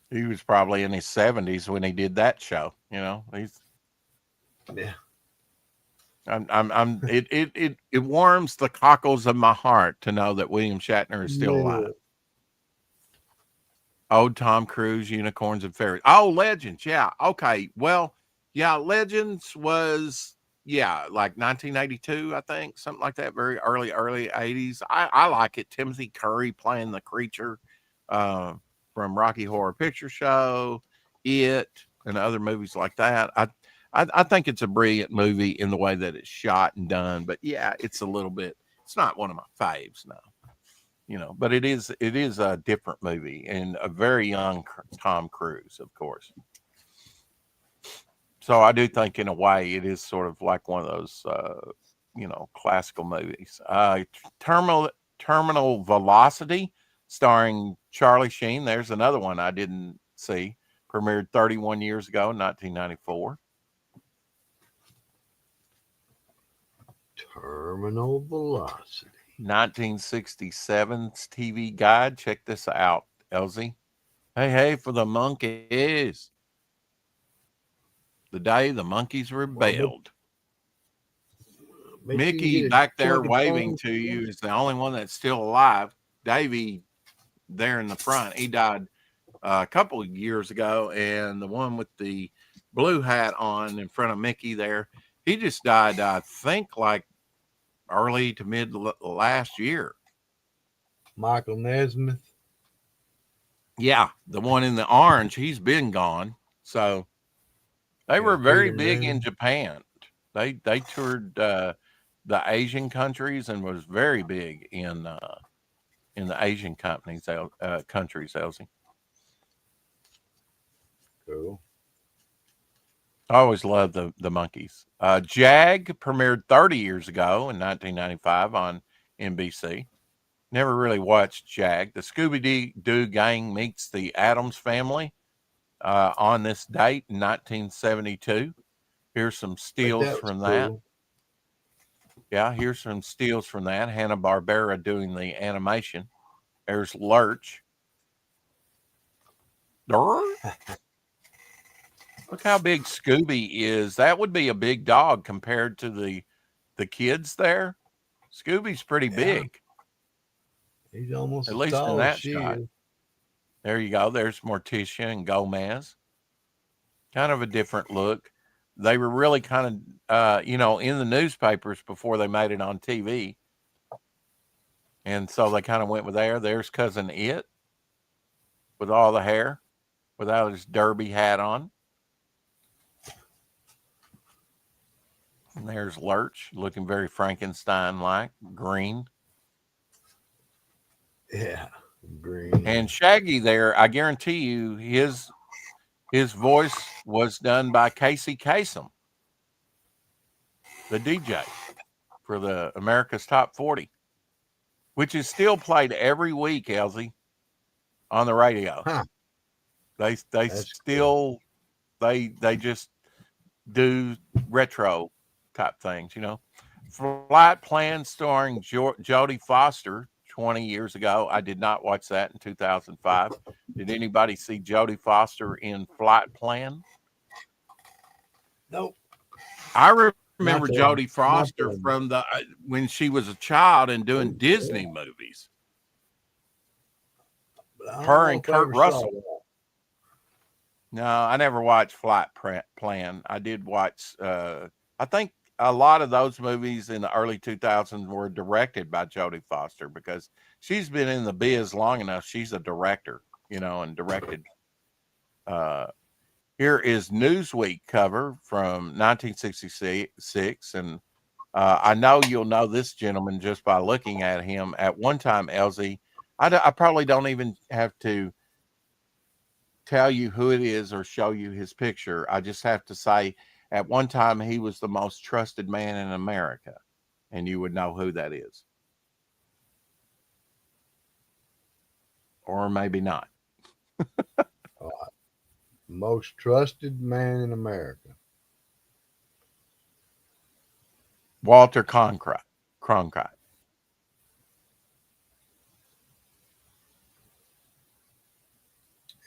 He was probably in his 70s when he did that show. He's Yeah. It warms the cockles of my heart to know that William Shatner is still alive. Old Tom Cruise, Unicorns and Fairies. Oh, Legends. Yeah. Okay. Well, yeah, Legends was, like 1982, I think, something like that. Very early 80s. I like it. Timothy Curry playing the creature from Rocky Horror Picture Show, It, and other movies like that. I think it's a brilliant movie in the way that it's shot and done, but yeah, it's not one of my faves now, but it is a different movie and a very young Tom Cruise, of course. So I do think in a way it is sort of like one of those, classical movies. Terminal Velocity, starring Charlie Sheen. There's another one I didn't see. Premiered 31 years ago, 1994. Terminal Velocity. 1967's TV Guide. Check this out, Elsie. Hey, for the monkeys. The day the monkeys rebelled. Mickey back there waving to you is the only one that's still alive. Davey there in the front, he died a couple of years ago, and the one with the blue hat on in front of Mickey there, he just died, I think, like early to mid last year. Michael Nesmith. Yeah, the one in the orange, he's been gone. So they were very big in Japan. They toured the Asian countries and was very big in the Asian countries, Elsie. Cool. I always loved the monkeys. Jag premiered 30 years ago in 1995 on NBC. Never really watched Jag. The Scooby-Doo gang meets the Addams family on this date in 1972. Here's some steals from that. Yeah, here's some steals from that. Hanna-Barbera doing the animation. There's Lurch. Look how big Scooby is. That would be a big dog compared to the kids there. Scooby's pretty big. He's almost at least in that shot. There you go. There's Morticia and Gomez. Kind of a different look. They were really kind of, in the newspapers before they made it on TV. And so they kind of went with there. There's Cousin It with all the hair, without his derby hat on. And there's Lurch looking very Frankenstein-like, green. Yeah, green. And Shaggy there, I guarantee you his voice was done by Casey Kasem, the DJ for the America's Top 40, which is still played every week, Elsie, on the radio. Huh. They That's still they just do retro type things, you know. Flight Plan starring Jodie Foster 20 years ago. I did not watch that in 2005. Did anybody see Jodie Foster in Flight Plan? Nope. I remember Not Jodie Foster that. from the when she was a child and doing Disney movies. Her and Kurt Russell. No, I never watched Flight Plan. I did watch. I think a lot of those movies in the early 2000s were directed by Jodie Foster because she's been in the biz long enough. She's a director, you know, and directed. Here is Newsweek cover from 1966, and I know you'll know this gentleman just by looking at him. At one time, Elsie, I probably don't even have to tell you who it is or show you his picture. I just have to say, at one time, he was the most trusted man in America, and you would know who that is. Or maybe not. Most trusted man in America. Walter Cronkite.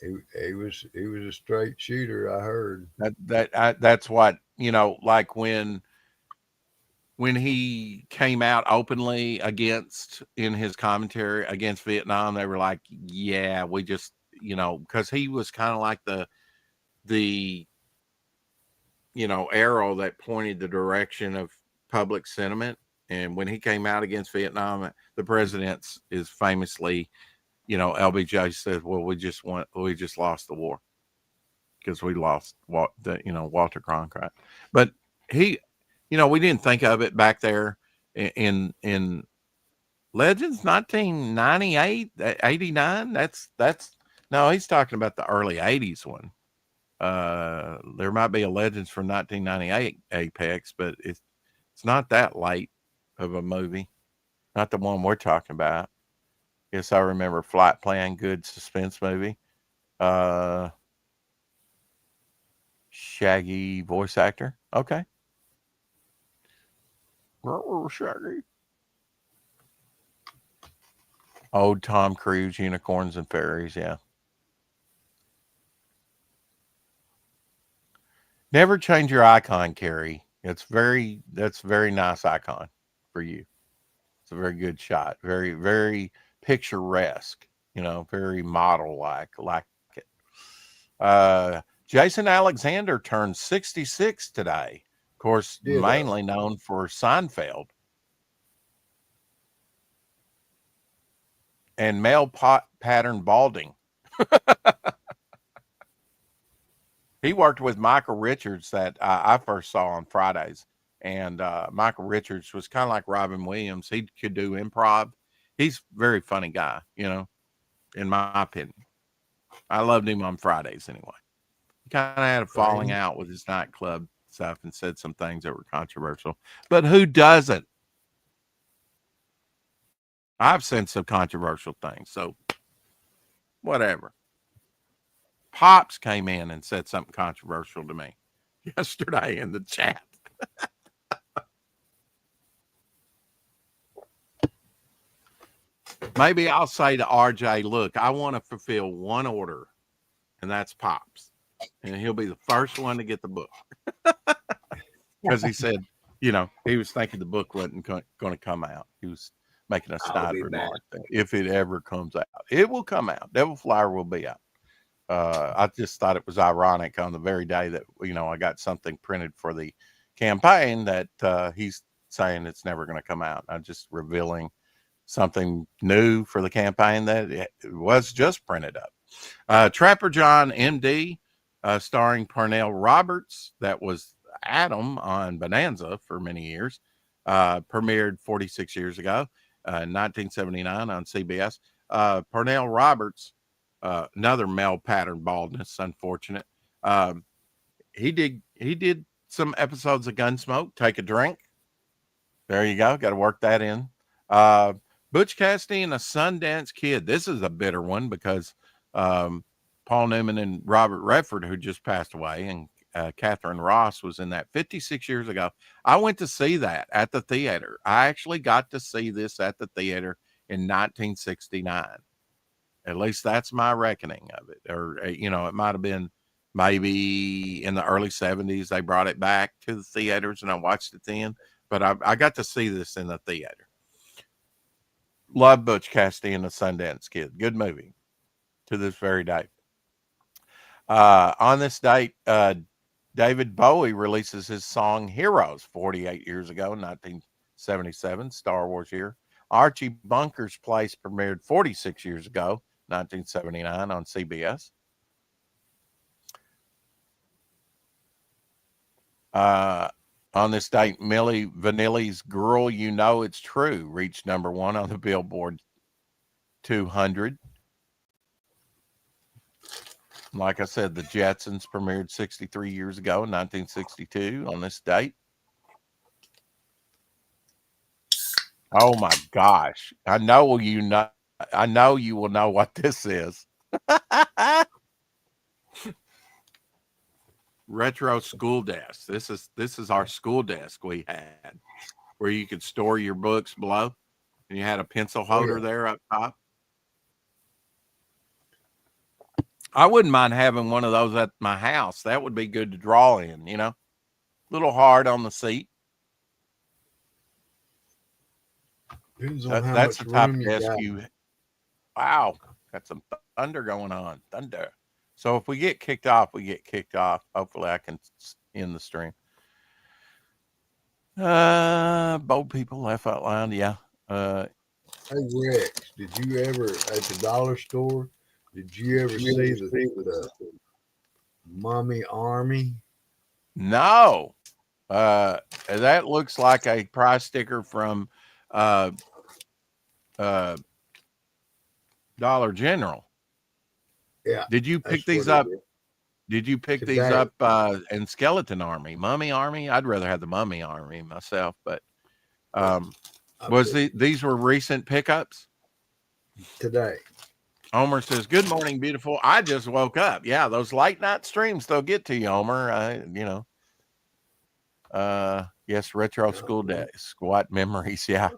He was a straight shooter, I heard. That's what, you know, like when he came out openly against, in his commentary against Vietnam, they were like, yeah, we just, you know, because he was kind of like the you know, arrow that pointed the direction of public sentiment. And when he came out against Vietnam, the president is famously, you know, LBJ said, well, we just lost the war because we lost Walter Cronkite. But he, you know, we didn't think of it back there in Legends 1998, 89. That's no, he's talking about the early 80s one. There might be a Legends from 1998 Apex, but it's not that late of a movie. Not the one we're talking about. Yes, I remember Flight Plan, good suspense movie. Shaggy voice actor. Okay. Shaggy. Old Tom Cruise, Unicorns and Fairies, yeah. Never change your icon, Carrie. That's very nice icon for you. It's a very good shot. Very, very picturesque, you know, very model like it. Jason Alexander turned 66 today. Of course, mainly known for Seinfeld. And male pattern balding. He worked with Michael Richards that I first saw on Fridays. And Michael Richards was kind of like Robin Williams. He could do improv. He's a very funny guy, you know, in my opinion. I loved him on Fridays anyway. He kind of had a falling out with his nightclub stuff and said some things that were controversial. But who doesn't? I've said some controversial things, so whatever. Pops came in and said something controversial to me yesterday in the chat. Maybe I'll say to RJ, look, I want to fulfill one order, and that's Pops. And he'll be the first one to get the book. Because he said, you know, he was thinking the book wasn't going to come out. He was making a snide remark that if it ever comes out, it will come out. Devil Flower will be out. I just thought it was ironic on the very day that, you know, I got something printed for the campaign that he's saying it's never going to come out. I'm just revealing something new for the campaign that it was just printed up. Trapper John, MD, starring Parnell Roberts. That was Adam on Bonanza for many years. Premiered 46 years ago, 1979 on CBS. Pernell Roberts, another male pattern baldness, unfortunate. He did some episodes of Gunsmoke. Take a drink. There you go. Got to work that in. Butch Cassidy and a Sundance Kid. This is a bitter one because Paul Newman and Robert Redford, who just passed away, and Catherine Ross was in that 56 years ago. I went to see that at the theater. I actually got to see this at the theater in 1969. At least that's my reckoning of it. Or, it might have been maybe in the early 70s. They brought it back to the theaters and I watched it then. But I got to see this in the theater. Love Butch Cassidy and the Sundance Kid. Good movie to this very day. On this date, David Bowie releases his song Heroes 48 years ago, 1977, Star Wars year. Archie Bunker's Place premiered 46 years ago, 1979 on CBS. On this date, Milli Vanilli's Girl You Know It's True reached number 1 on the Billboard 200. Like I said, the Jetsons premiered 63 years ago, 1962 on this date. Oh my gosh. I know you will know what this is. Retro school desk. This is our school desk we had where you could store your books below and you had a pencil holder there up top. I wouldn't mind having one of those at my house. That would be good to draw in, a little hard on the seat. That's the type of desk wow, got some thunder going on. Thunder. So if we get kicked off, we get kicked off. Hopefully I can end the stream. Bold people laugh out loud. Yeah. Hey Rex, did you ever at the dollar store? Did you ever see the Mummy Army? No. That looks like a price sticker from Dollar General. Yeah. Did you pick these up? Did you pick these up in Skeleton Army, Mummy Army? I'd rather have the Mummy Army myself, but these were recent pickups today. Homer says, "Good morning, beautiful. I just woke up." Yeah, those late night streams, they'll get to you, Homer. Yes, retro school days, squat memories. Yeah.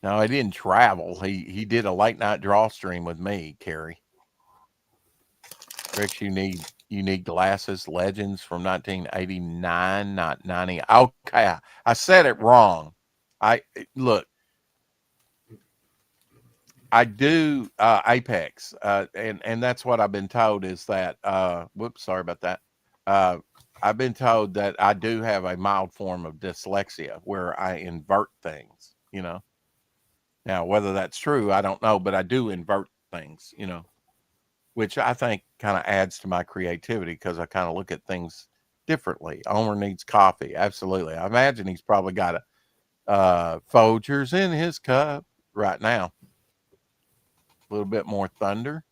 No, I didn't travel. He did a late night draw stream with me, Carrie. Rick, you need glasses. Legends from 1989, not 90. Okay, I said it wrong. I do Apex, and that's what I've been told is that. Whoops, sorry about that. I've been told that I do have a mild form of dyslexia where I invert things. Now, whether that's true, I don't know, but I do invert things, which I think kind of adds to my creativity because I kind of look at things differently. Homer needs coffee. Absolutely. I imagine he's probably got a Folgers in his cup right now. A little bit more thunder.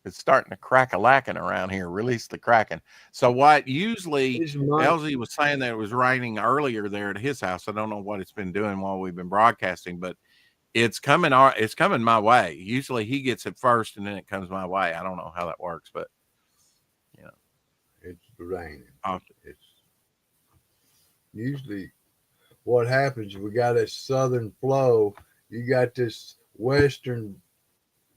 It's starting to crack-a-lacking around here. Release the cracking. So what usually, Elsie was saying that it was raining earlier there at his house. I don't know what it's been doing while we've been broadcasting, but it's coming my way. Usually he gets it first and then it comes my way. I don't know how that works, but it's raining. It's usually what happens. We got a southern flow. You got this western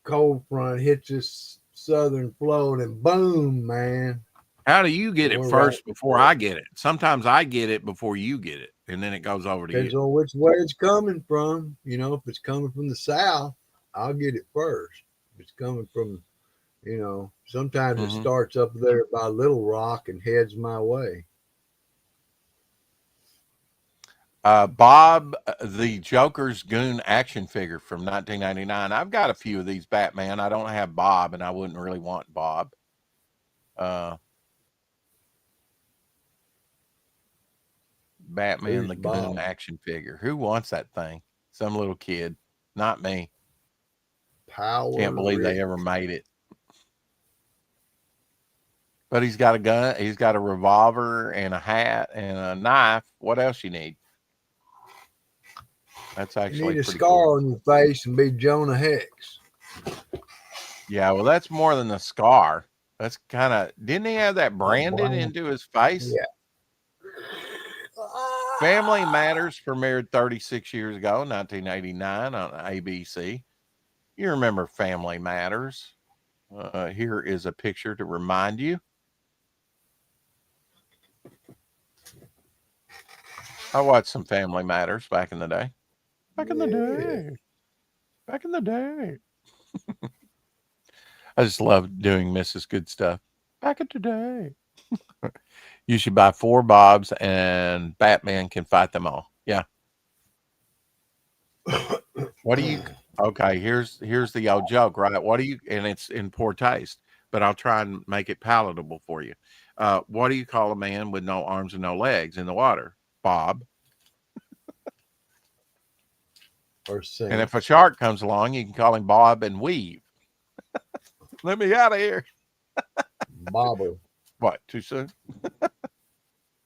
cold front hits this southern flow, and then boom, man. How do you get it first before I get it? Sometimes I get it before you get it, and then it goes over to you. Depends on which way it's coming from. If it's coming from the south, I'll get it first. If it's coming from, sometimes it starts up there by Little Rock and heads my way. Bob, the Joker's Goon action figure from 1999. I've got a few of these Batman. I don't have Bob, and I wouldn't really want Bob. Batman Who's the Goon Bob? action figure. Who wants that thing? Some little kid. Not me. Power Can't believe Rick. they ever made it. But he's got a gun. He's got a revolver and a hat and a knife. What else you need? That's You actually need a pretty scar cool. on your face and be Jonah Hex. Yeah, well, that's more than a scar. That's kind of, didn't he have that branded Blind. into his face? Yeah. Family Matters premiered 36 years ago, 1989 on ABC. You remember Family Matters. Here is a picture to remind you. I watched some Family Matters back in the day. Back in the day. Back in the day. I just love doing Mrs. Good stuff. Back in the day. You should buy 4 Bobs and Batman can fight them all. Yeah. What do you okay, here's the old joke, right? What do you and it's in poor taste, but I'll try and make it palatable for you. What do you call a man with no arms and no legs in the water? Bob. Or And Sink. if a shark comes along, you can call him Bob and Weave. Let me out of here. Bobber. What, too soon?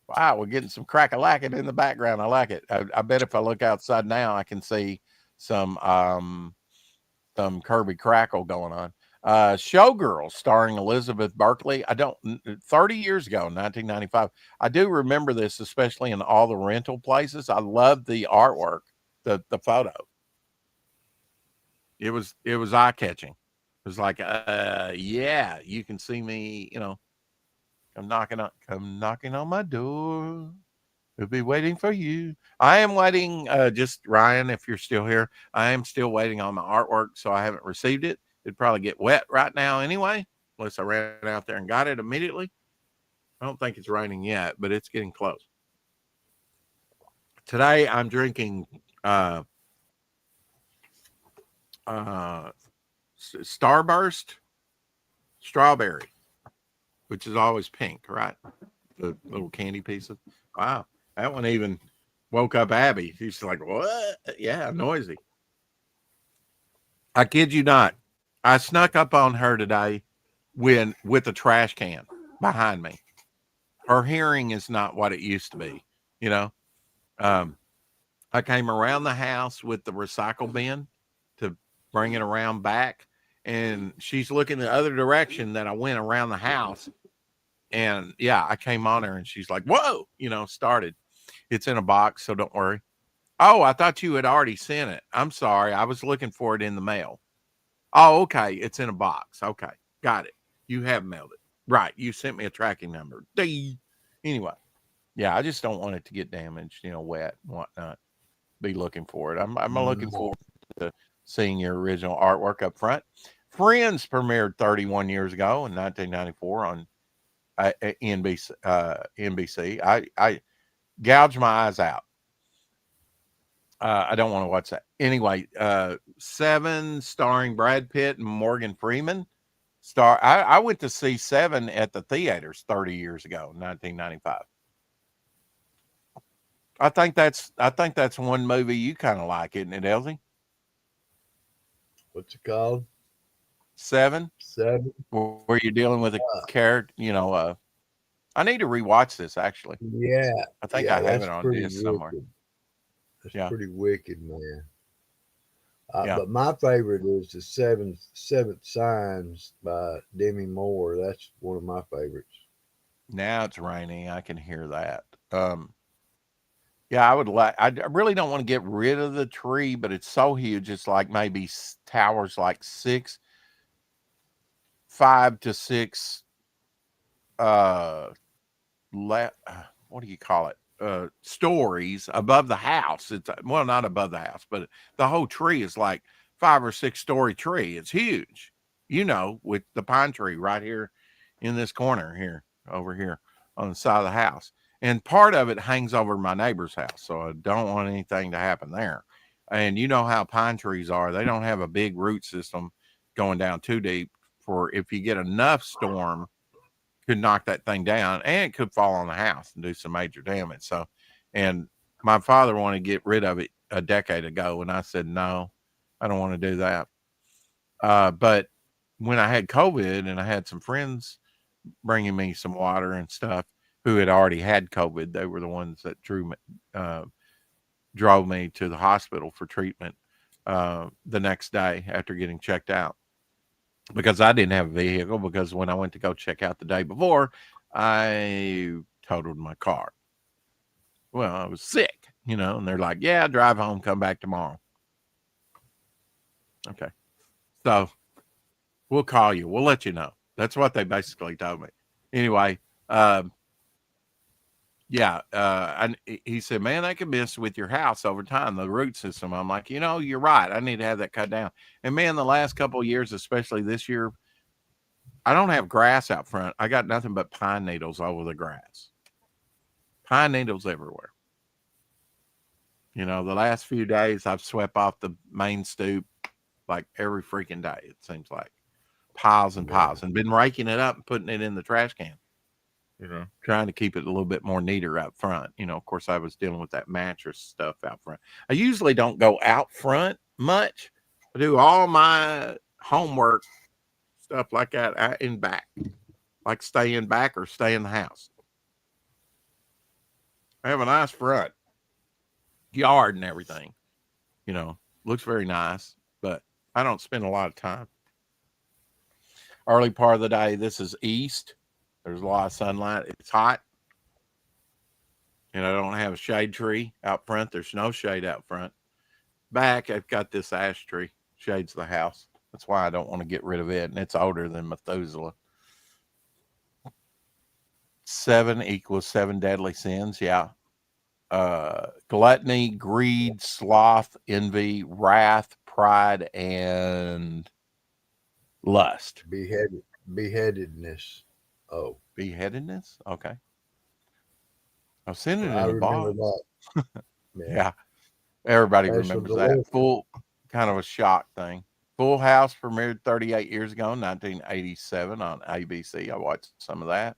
Wow, we're getting some crack-a-lacking in the background. I like it. I bet if I look outside now, I can see some Kirby Crackle going on. Showgirls starring Elizabeth Berkley. 30 years ago, 1995. I do remember this, especially in all the rental places. I love the artwork, the photo. It was eye-catching. It was like, yeah, you can see me, come knocking on my door. We'll be waiting for you. I am waiting, just Ryan, if you're still here, I am still waiting on my artwork, so I haven't received it. It'd probably get wet right now anyway, unless I ran out there and got it immediately. I don't think it's raining yet, but it's getting close. Today I'm drinking Starburst strawberry, which is always pink, right? The little candy pieces. Wow. That one even woke up Abby. She's like, what? Yeah, noisy. I kid you not. I snuck up on her today with a trash can behind me. Her hearing is not what it used to be, you know. I came around the house with the recycle bin to bring it around back, and she's looking the other direction that I went around the house. And yeah, I came on her and she's like, whoa, started. It's in a box, so don't worry. Oh, I thought you had already sent it. I'm sorry. I was looking for it in the mail. Oh, okay. It's in a box. Okay. Got it. You have mailed it. Right. You sent me a tracking number. Anyway. Yeah, I just don't want it to get damaged, wet and whatnot. Be looking for it. I'm looking forward to seeing your original artwork up front. Friends premiered 31 years ago in 1994 on NBC. I gouged my eyes out. I don't want to watch that. Anyway, Seven, starring Brad Pitt and Morgan Freeman. I went to see Seven at the theaters 30 years ago, 1995. I think that's one movie you kind of like, isn't it, Elsie? What's it called? Seven, 7. where you're dealing with a character. I need to rewatch this actually. Yeah. I think yeah, I have that's it on pretty disc somewhere. wicked. That's Yeah. pretty wicked, man. Yeah. But my favorite is the Seventh Signs by Demi Moore. That's one of my favorites. Now it's raining. I can hear that. Yeah, I really don't want to get rid of the tree, but it's so huge. It's like maybe towers like 5 to 6 what do you call it? Stories above the house. It's well, not above the house, but the whole tree is like 5 or 6 story tree. It's huge, with the pine tree right here in this corner here, over here on the side of the house. And part of it hangs over my neighbor's house. So I don't want anything to happen there. And you know how pine trees are. They don't have a big root system going down too deep for if you get enough storm, could knock that thing down, and it could fall on the house and do some major damage. So, and my father wanted to get rid of it a decade ago, and I said, no, I don't want to do that. But when I had COVID and I had some friends bringing me some water and stuff who had already had COVID, they were the ones that drove me to the hospital for treatment the next day after getting checked out, because I didn't have a vehicle, because when I went to go check out the day before, I totaled my car. Well, I was sick, and they're like, yeah, drive home, come back tomorrow. Okay. So we'll call you. We'll let you know. That's what they basically told me. Anyway, yeah. And he said, man, that could mess with your house over time, the root system. I'm like, you're right. I need to have that cut down. And man, the last couple of years, especially this year, I don't have grass out front. I got nothing but pine needles over the grass. Pine needles everywhere. The last few days I've swept off the main stoop like every freaking day. It seems like piles and piles, and been raking it up and putting it in the trash can, trying to keep it a little bit more neater out front. Of course I was dealing with that mattress stuff out front. I usually don't go out front much. I do all my homework stuff like that out in back, like stay in back or stay in the house. I have a nice front yard and everything, looks very nice, but I don't spend a lot of time. Early part of the day, this is east. There's a lot of sunlight. It's hot. And I don't have a shade tree out front. There's no shade out front. Back, I've got this ash tree. Shades the house. That's why I don't want to get rid of it. And it's older than Methuselah. 7 equals 7 deadly sins. Yeah. Gluttony, greed, sloth, envy, wrath, pride, and lust. Beheadedness. Oh, beheadedness. Okay. I've seen it in I a remember box. that. Yeah. Everybody That's remembers what that. Full, kind of a shock thing. Full House premiered 38 years ago, 1987 on ABC. I watched some of that.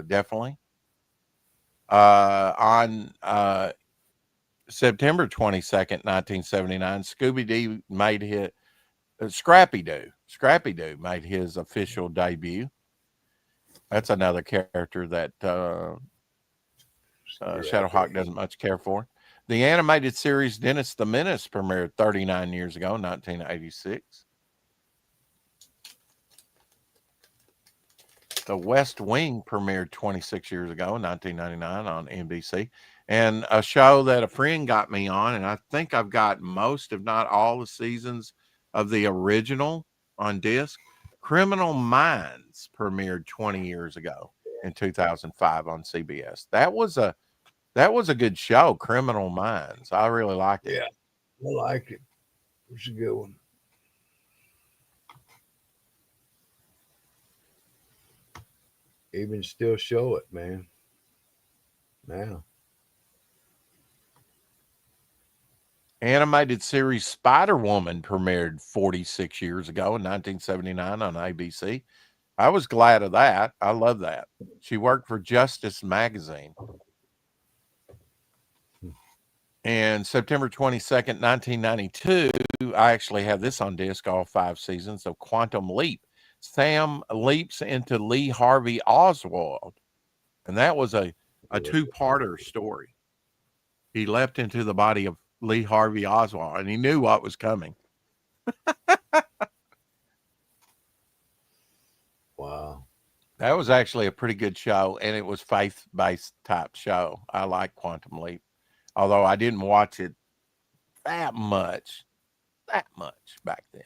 Definitely. On September 22nd, 1979, Scooby-Doo made his Scrappy Doo made his official debut. That's another character that Shadowhawk doesn't much care for. The animated series Dennis the Menace premiered 39 years ago, 1986. The West Wing premiered 26 years ago, 1999 on NBC. And a show that a friend got me on, and I think I've got most, if not all, the seasons of the original on disc. Criminal Minds premiered 20 years ago in 2005 on CBS. That was a good show, Criminal Minds. I really liked it. Yeah, I liked it. It was a good one. Even still show it, man. Now. Animated series Spider-Woman premiered 46 years ago in 1979 on ABC. I was glad of that. I love that. She worked for Justice Magazine. And September 22nd, 1992, I actually have this on disc, all 5 seasons of Quantum Leap. Sam leaps into Lee Harvey Oswald. And that was a 2-parter story. He leapt into the body of Lee Harvey Oswald, and he knew what was coming. Wow. That was actually a pretty good show, and it was faith-based type show. I like Quantum Leap, although I didn't watch it that much back then.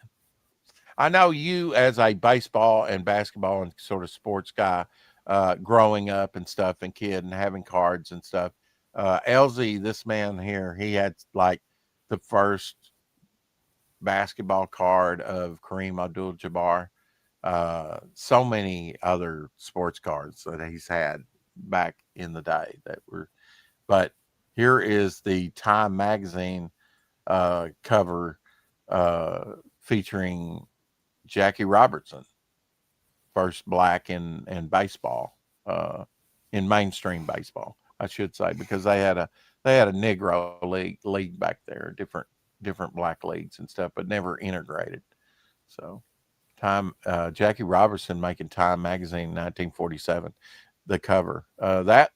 I know you, as a baseball and basketball and sort of sports guy, growing up and stuff, and kid and having cards and stuff. LZ, this man here, he had like the first basketball card of Kareem Abdul-Jabbar. So many other sports cards that he's had back in the day that were, but here is the Time magazine cover featuring Jackie Robertson. first black in baseball, in mainstream baseball, I should say, because they had a Negro league back there, different black leagues and stuff, but never integrated. So Time, Jackie Robertson making Time magazine in 1947, the cover. That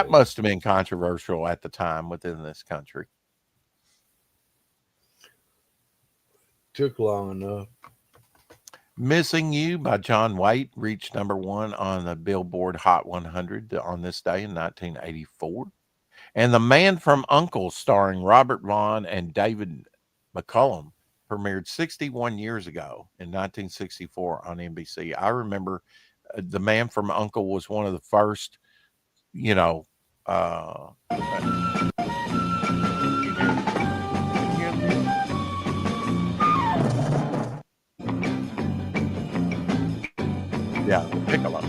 must have been controversial at the time within this country. Took long enough. Missing You by John Waite reached #1 on the Billboard Hot 100 on this day in 1984. And The Man from U.N.C.L.E., starring Robert Vaughn and David McCullum, premiered 61 years ago in 1964 on NBC. I remember The Man from U.N.C.L.E. was one of the first, you know, yeah, piccolo.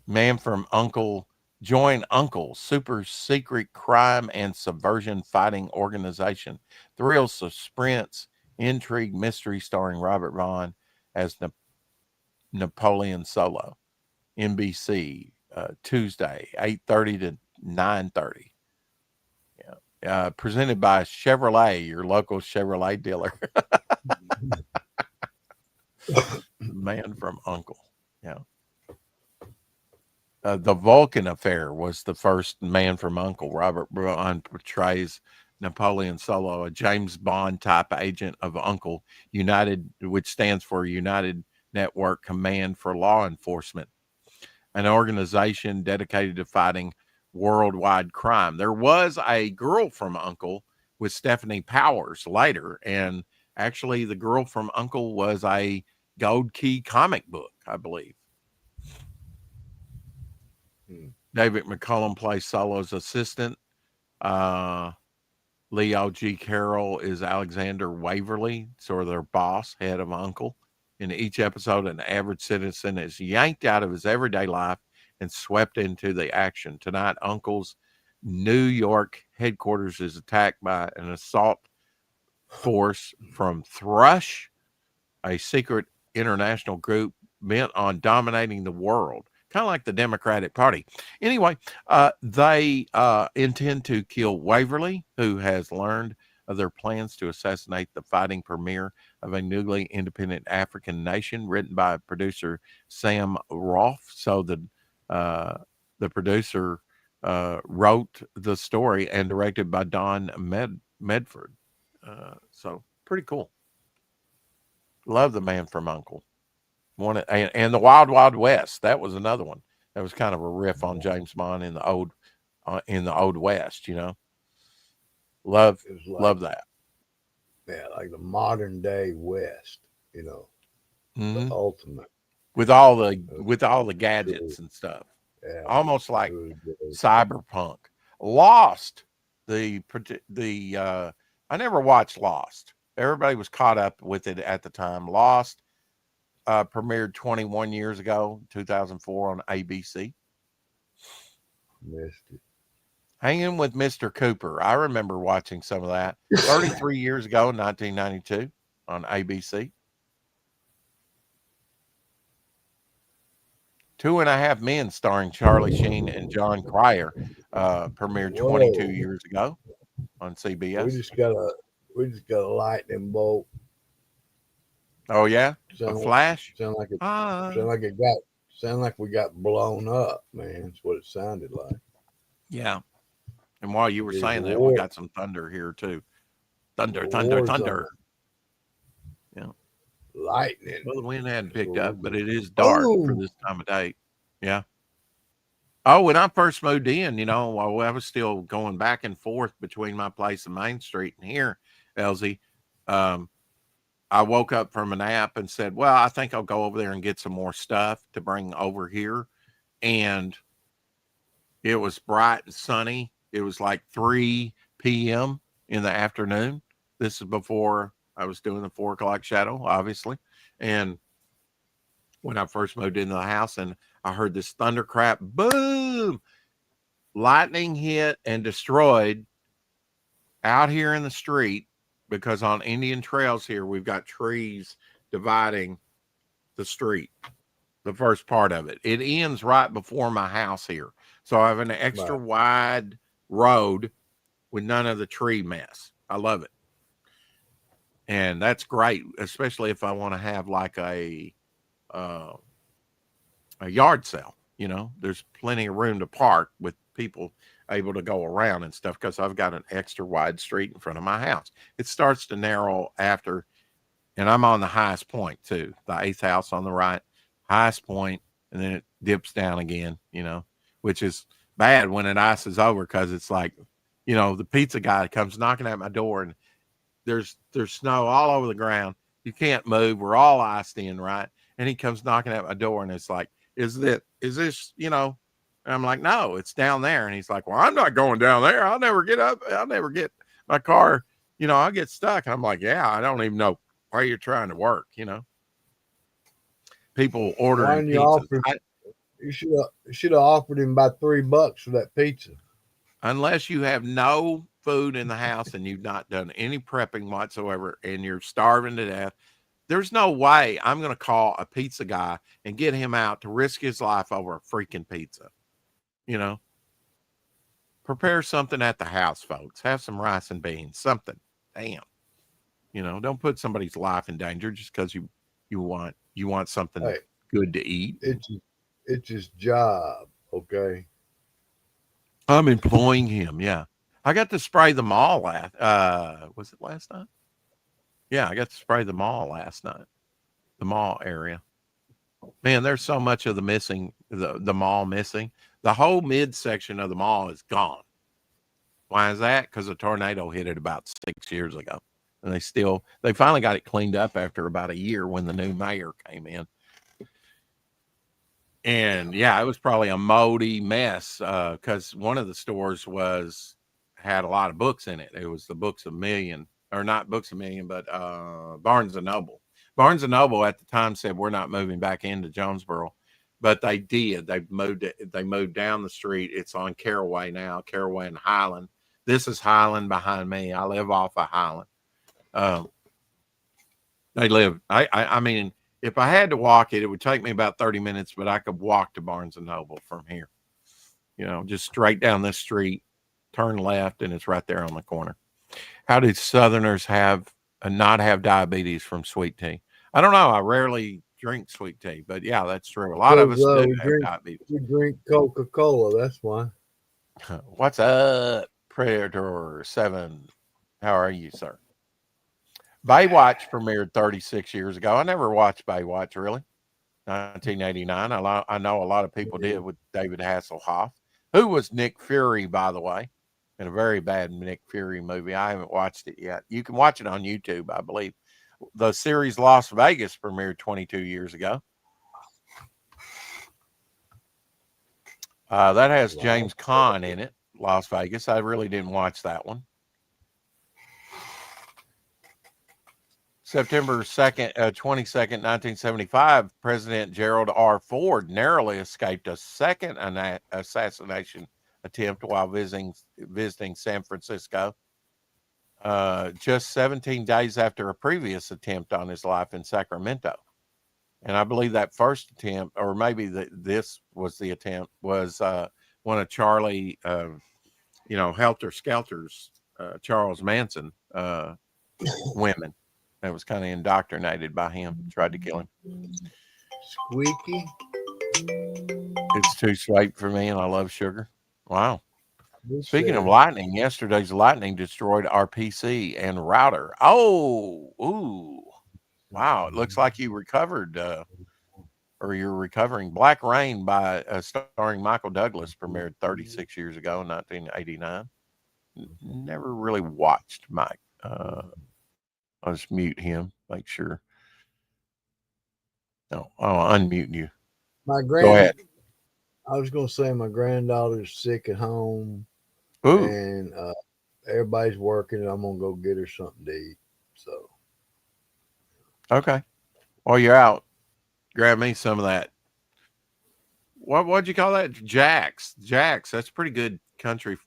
Man from U.N.C.L.E. Join U.N.C.L.E., super secret crime and subversion fighting organization. Thrills, suspense, intrigue, mystery, starring Robert Vaughn as Napoleon Solo. NBC, Tuesday, 8:30 to 9:30. Yeah. Presented by Chevrolet, your local Chevrolet dealer. Man from U.N.C.L.E. Yeah. The Vulcan Affair was the first Man from U.N.C.L.E. Robert Vaughn portrays Napoleon Solo, a James Bond type agent of U.N.C.L.E. United, which stands for United Network Command for Law Enforcement, an organization dedicated to fighting worldwide crime. There was a Girl from U.N.C.L.E. with Stephanie Powers later, and actually the Girl from U.N.C.L.E. was a Gold Key comic book, I believe. David McCullum plays Solo's assistant. Leo G. Carroll is Alexander Waverly, sort of their boss, head of U.N.C.L.E. In each episode, an average citizen is yanked out of his everyday life and swept into the action. Tonight, U.N.C.L.E.'s New York headquarters is attacked by an assault force from Thrush, a secret international group bent on dominating the world, kind of like the Democratic Party. Anyway, they intend to kill Waverly, who has learned of their plans to assassinate the fighting premier of a newly independent African nation, written by producer Sam Rolfe. So the producer wrote the story and directed by Don Medford. So pretty cool. Love The Man from U.N.C.L.E. And the Wild Wild West. That was another one. That was kind of a riff on James Bond in the old West. You know, love that. Yeah, like the modern day West. You know, the ultimate with all the gadgets and stuff. Yeah, almost like cyberpunk. Lost. I never watched Lost. Everybody was caught up with it at the time. Lost premiered 21 years ago, 2004 on ABC. Missed it. Hanging with Mr. Cooper. I remember watching some of that 33 years ago, 1992 on ABC. 2.5 Men, starring Charlie Sheen and John Cryer, premiered 22 years ago on CBS. We just got a lightning bolt. Oh yeah, a flash. Sound like we got blown up, man. That's what it sounded like. Yeah. And while you were saying that, we got some thunder here too. Thunder. Yeah. Lightning. Well, the wind hadn't picked up, but it is dark for this time of day. Yeah. Oh, when I first moved in, while I was still going back and forth between my place and Main Street and here, Elsie, I woke up from a nap and said, well, I think I'll go over there and get some more stuff to bring over here. And it was bright and sunny. It was like 3 p.m. in the afternoon. This is before I was doing the 4 o'clock shadow, obviously. And when I first moved into the house, and I heard this thundercrap, boom, lightning hit and destroyed out here in the street because on Indian trails here, we've got trees dividing the street, the first part of it. It ends right before my house here. So I have an extra wide road with none of the tree mess. I love it. And that's great, especially if I want to have like a yard sale. You know, there's plenty of room to park with people able to go around and stuff because I've got an extra wide street in front of my house. It starts to narrow after, and I'm on the highest point too, the 8th house on the right, highest point, and then it dips down again, you know, which is bad when it ices over because it's like, you know, the pizza guy comes knocking at my door and there's snow all over the ground. You can't move. We're all iced in, right? And he comes knocking at my door and it's like, is this, you know? And I'm like, no, it's down there. And he's like, well, I'm not going down there. I'll never get up. I'll never get my car. You know, I'll get stuck. And I'm like, yeah, I don't even know where you're trying to work, you know? People ordering pizzas. You should have offered him about $3 for that pizza. Unless you have no food in the house and you've not done any prepping whatsoever and you're starving to death, there's no way I'm going to call a pizza guy and get him out to risk his life over a freaking pizza. You know, prepare something at the house, folks. Have some rice and beans, something. Damn. You know, don't put somebody's life in danger just because you want something good to eat. It's his job, okay? I'm employing him, yeah. I got to spray the mall was it last night? Yeah, I got to spray the mall last night. The mall area. Man, there's so much of the mall missing. The whole midsection of the mall is gone. Why is that? Because a tornado hit it about 6 years ago. And they finally got it cleaned up after about a year when the new mayor came in. And yeah, it was probably a moldy mess because one of the stores had a lot of books in it. It was the Books of Million, or not Books of Million, but Barnes and Noble. Barnes and Noble at the time said we're not moving back into Jonesboro, but they did. They moved down the street. It's on Caraway now, Caraway and Highland. This is Highland behind me. I live off of Highland. They live. I mean, if I had to walk it, it would take me about 30 minutes, but I could walk to Barnes and Noble from here. You know, just straight down this street, turn left, and it's right there on the corner. How do Southerners not have diabetes from sweet tea? I don't know. I rarely drink sweet tea, but yeah, that's true. A lot of us do have diabetes. We drink Coca-Cola. That's why. What's up, Predator 7? How are you, sir? Baywatch premiered 36 years ago. I never watched Baywatch, really. 1989. I know a lot of people did with David Hasselhoff, who was Nick Fury, by the way, in a very bad Nick Fury movie. I haven't watched it yet. You can watch it on YouTube, I believe. The series Las Vegas premiered 22 years ago. That has James Caan in it, Las Vegas. I really didn't watch that one. September 2nd, 22nd, 1975, President Gerald R. Ford narrowly escaped a second assassination attempt while visiting San Francisco, just 17 days after a previous attempt on his life in Sacramento. And I believe that first attempt, or maybe this was the attempt, was one of Charlie, Helter Skelter's, Charles Manson women. That was kind of indoctrinated by him, tried to kill him. Squeaky. It's too sweet for me, and I love sugar. Wow. Speaking of lightning, yesterday's lightning destroyed our PC and router. Oh, ooh. Wow. It looks like you recovered, or you're recovering. Black Rain starring Michael Douglas premiered 36 years ago in 1989. Never really watched Mike. I'll just mute him, make sure. No, I'll unmute you. Go ahead. I was going to say my granddaughter's sick at home. Ooh. And everybody's working, and I'm going to go get her something to eat. So. Okay. While you're out, grab me some of that. What'd you call that? Jack's. That's pretty good country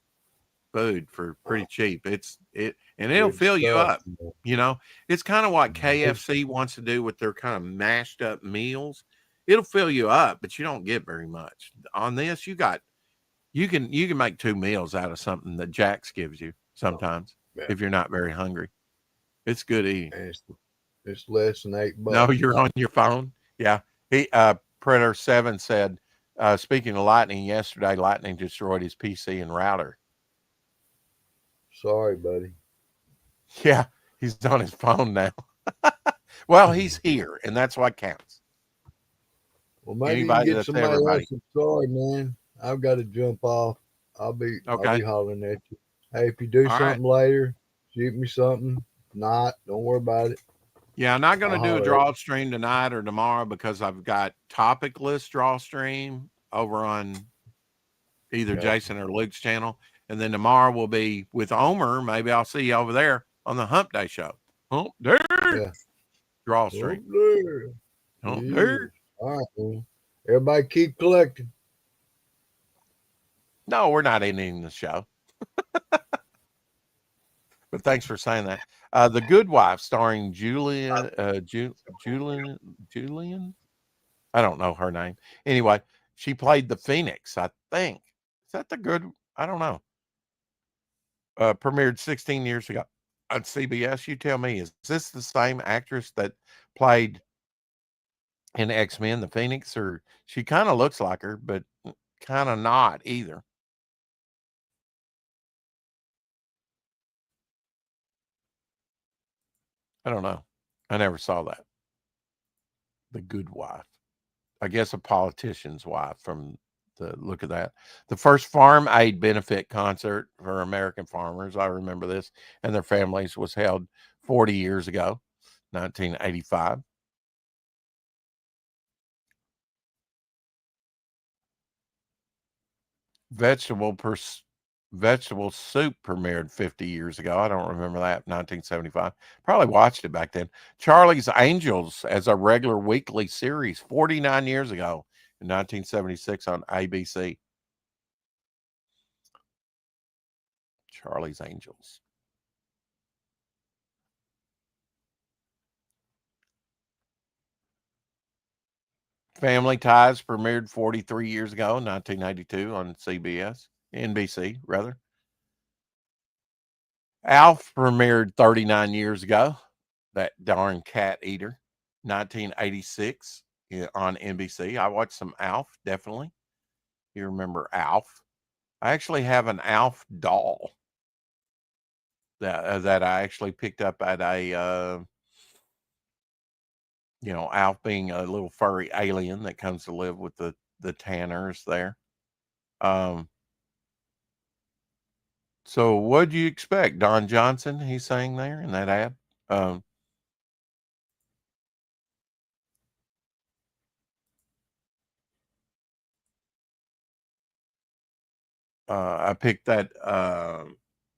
food for pretty cheap. It's It'll Good fill you stuff, up. man. You know, it's kind of what KFC wants to do with their kind of mashed up meals. It'll fill you up, but you don't get very much. On this, you can make 2 meals out of something that Jack's gives you sometimes Yeah. if you're not very hungry. It's good eating. And it's less than $8. No, you're on your phone. Yeah. Predator 7 said, speaking of Lightning, yesterday Lightning destroyed his PC and router. Sorry, buddy. Yeah, he's on his phone now. Well, he's here, and that's what counts. Well, maybe Anybody you can get that's somebody everybody. else. Sorry, man. I've got to jump off. I'll be Okay. hollering at you. Hey, if you do All something later, shoot me something. If not, don't worry about it. Yeah, I'm not going I'll to do a holler at draw stream tonight or tomorrow because I've got topic list draw stream over on either Gotcha. Jason or Luke's channel. And then tomorrow will be with Omer. Maybe I'll see you over there on the Hump Day show. Hump Day. Yeah. Draw stream. Hump Yeah. Day. All right, man. Everybody keep collecting. No, we're not ending the show. But thanks for saying that. The Good Wife, starring Julian. I don't know her name. Anyway, she played the Phoenix, I think. Is that the good? I don't know. Premiered 16 years ago on CBS. You tell me, is this the same actress that played in X-Men, the Phoenix? Or she kind of looks like her, but kind of not either. I don't know. I never saw that. The Good Wife. I guess a politician's wife from the look of that. The first farm aid benefit concert for American farmers, I remember this, and their families was held 40 years ago, 1985. Vegetable soup premiered 50 years ago. I don't remember that, 1975. Probably watched it back then. Charlie's Angels as a regular weekly series 49 years ago in 1976 on ABC. Charlie's Angels. Family Ties premiered 43 years ago, 1982 on NBC, rather. Alf premiered 39 years ago, that darn cat eater, 1986 on NBC. I watched some Alf, definitely. You remember Alf. I actually have an Alf doll that I actually picked up at a... Alf being a little furry alien that comes to live with the Tanners there. So what do you expect? Don Johnson, he's saying there in that ad. I picked that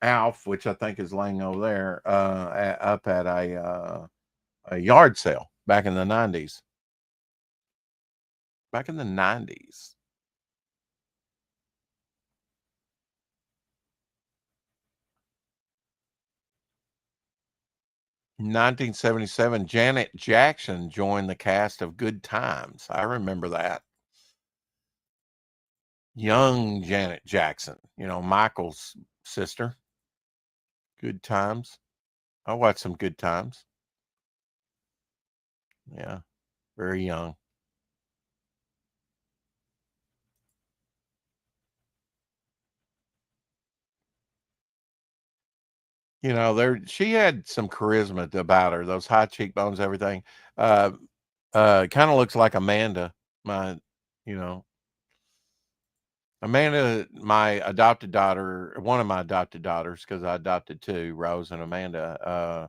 Alf, which I think is laying over there, up at a yard sale back in the 90s. Back in the 90s. In 1977, Janet Jackson joined the cast of Good Times. I remember that. Young Janet Jackson, Michael's sister. Good Times. I watched some Good Times. Yeah, very young. She had some charisma about her, those high cheekbones, everything. Kind of looks like Amanda, Amanda, my adopted daughter, one of my adopted daughters, because I adopted two, Rose and Amanda.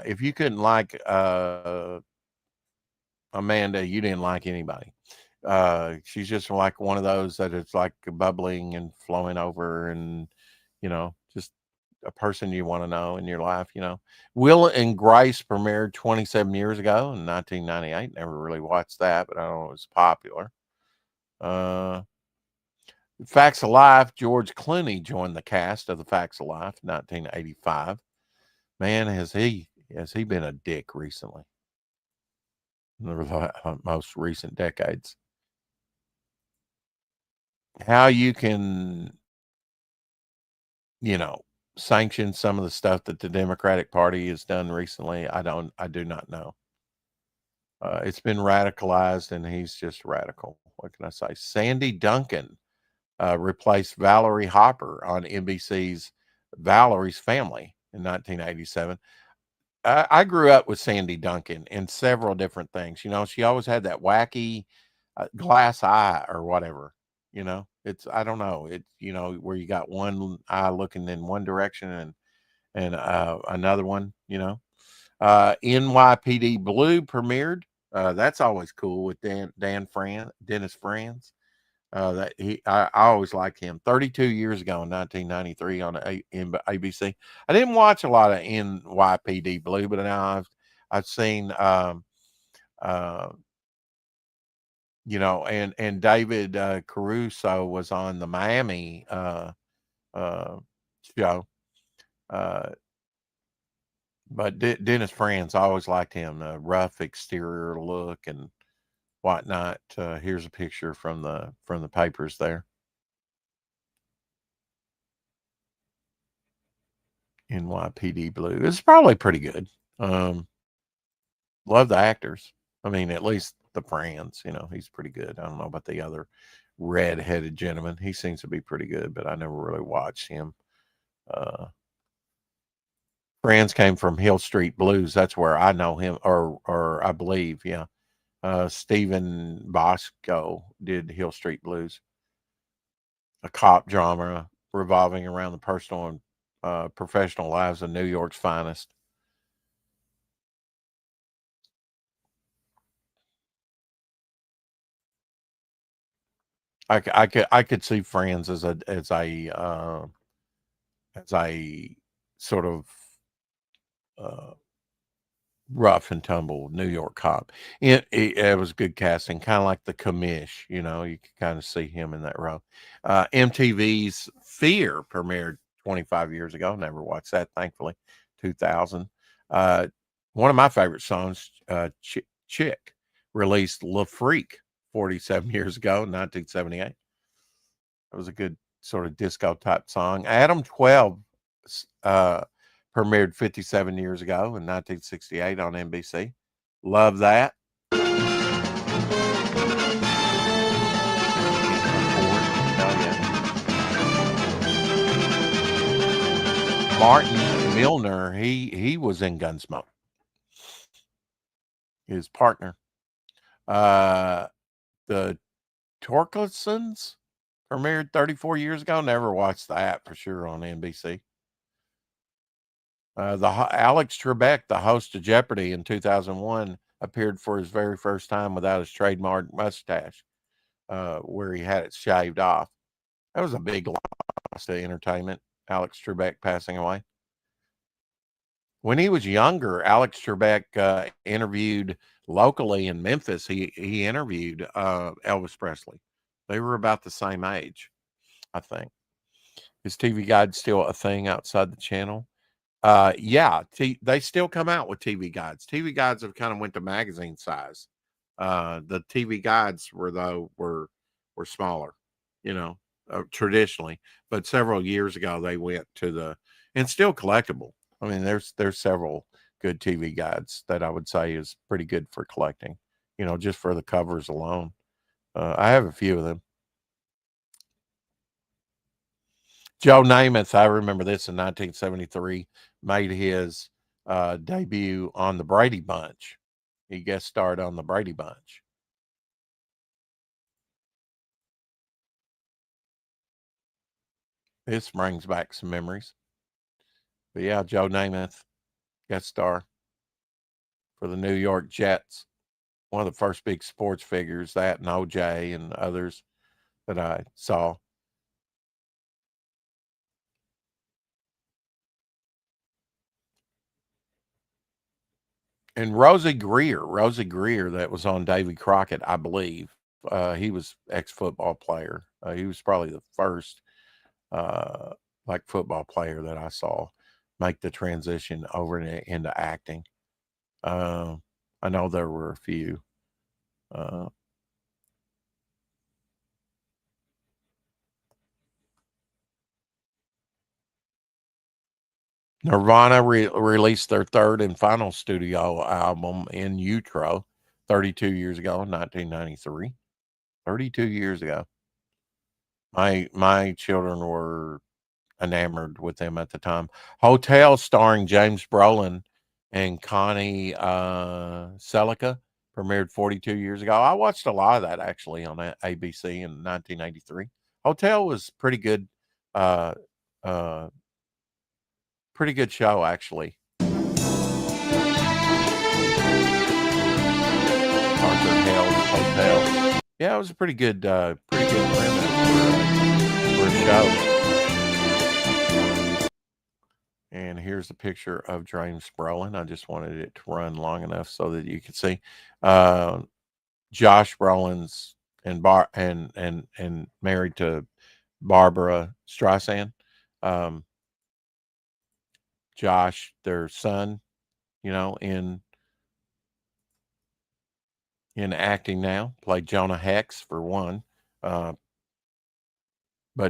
If you couldn't like Amanda, you didn't like anybody. She's just like one of those that it's like bubbling and flowing over, and just a person you want to know in your life. Will and Grace premiered 27 years ago in 1998. Never really watched that, but I know it was popular. Facts of Life, George Clooney joined the cast of the Facts of Life, 1985. Man, has he been a dick recently? In the most recent decades. How you can, sanction some of the stuff that the Democratic Party has done recently, I do not know. It's been radicalized, and he's just radical. What can I say? Sandy Duncan replaced Valerie Hopper on NBC's Valerie's Family in 1987. I grew up with Sandy Duncan in several different things. She always had that wacky glass eye or whatever. I don't know. Where you got one eye looking in one direction and another one. NYPD Blue premiered. That's always cool with Dennis Franz. I always liked him. 32 years ago in 1993 on ABC. I didn't watch a lot of NYPD Blue, but now I've seen and David Caruso was on the Miami show. But Dennis Franz, I always liked him. The rough exterior look and whatnot. Here's a picture from the papers there. NYPD Blue. It's probably pretty good. Love the actors. I mean, at least the Franz, he's pretty good. I don't know about the other red-headed gentleman. He seems to be pretty good, but I never really watched him. Franz came from Hill Street Blues. That's where I know him, or I believe, yeah. Stephen Bosco did Hill Street Blues, a cop drama revolving around the personal and professional lives of New York's finest. I could see Franz as a sort of rough and tumble New York cop. It was good casting, kind of like the Commish. You could kind of see him in that role. MTV's Fear premiered 25 years ago. Never watched that, thankfully. 2000. One of my favorite songs, Chick, released La Freak 47 years ago, 1978. It was a good sort of disco type song. Adam 12 premiered 57 years ago in 1968 on NBC. Love that. Martin Milner, he was in Gunsmoke. His partner. The Torkelsons premiered 34 years ago. Never watched that for sure on NBC. Alex Trebek, the host of Jeopardy in 2001, appeared for his very first time without his trademark mustache, where he had it shaved off. That was a big loss to entertainment. Alex Trebek passing away. When he was younger, Alex Trebek interviewed locally in Memphis. He interviewed Elvis Presley. They were about the same age, I think. Is TV Guide still a thing outside the channel? Yeah, they still come out with TV guides. TV guides have kind of went to magazine size. The TV guides were smaller, traditionally, but several years ago they went to and still collectible. I mean, there's several good TV guides that I would say is pretty good for collecting, just for the covers alone. I have a few of them. Joe Namath, I remember this in 1973, made his debut on the Brady Bunch. He guest starred on the Brady Bunch. This brings back some memories. But yeah, Joe Namath, guest star for the New York Jets. One of the first big sports figures, that and OJ and others that I saw. And Rosie Greer, that was on Davy Crockett, I believe, he was ex-football player. He was probably the first like football player that I saw make the transition over into acting. I know there were a few. Nirvana released their third and final studio album in utero 32 years ago in 1993. 32 years ago. My children were enamored with them at the time. Hotel, starring James Brolin and Connie Selica, premiered 42 years ago. I watched a lot of that actually on ABC in 1983. Hotel was pretty good show actually. Arthur Hale's Hotel. Yeah, it was a pretty good premise for a show. And here's a picture of James Brolin. I just wanted it to run long enough so that you could see. Josh Brolin's and married to Barbara Streisand. Josh, their son, in acting now, played Jonah Hex for one. But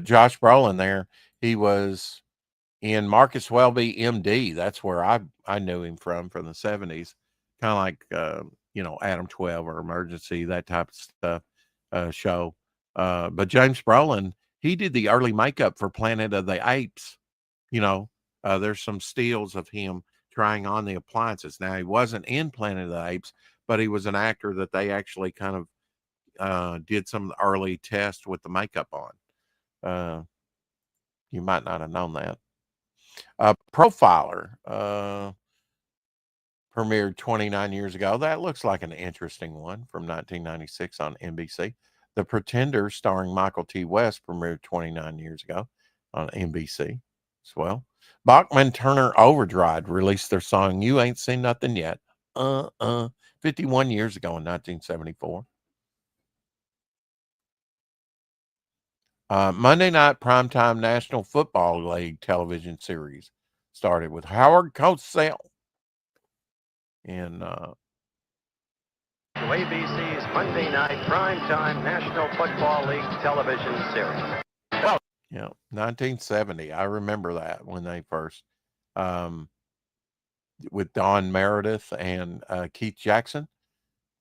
Josh Brolin there, he was in Marcus Welby, MD. That's where I knew him from the 70s. Kind of like, Adam 12 or Emergency, that type of stuff, show. But James Brolin, he did the early makeup for Planet of the Apes. There's some stills of him trying on the appliances. Now, he wasn't in Planet of the Apes, but he was an actor that they actually kind of did some early tests with the makeup on. You might not have known that. Profiler premiered 29 years ago. That looks like an interesting one from 1996 on NBC. The Pretender, starring Michael T. West, premiered 29 years ago on NBC as well. Bachman Turner Overdrive released their song You Ain't Seen Nothing Yet 51 years ago in 1974. Monday night primetime National Football League television series started with Howard Cosell. And to ABC's Monday night primetime National Football League television series. 1970. I remember that when they first, with Don Meredith and Keith Jackson,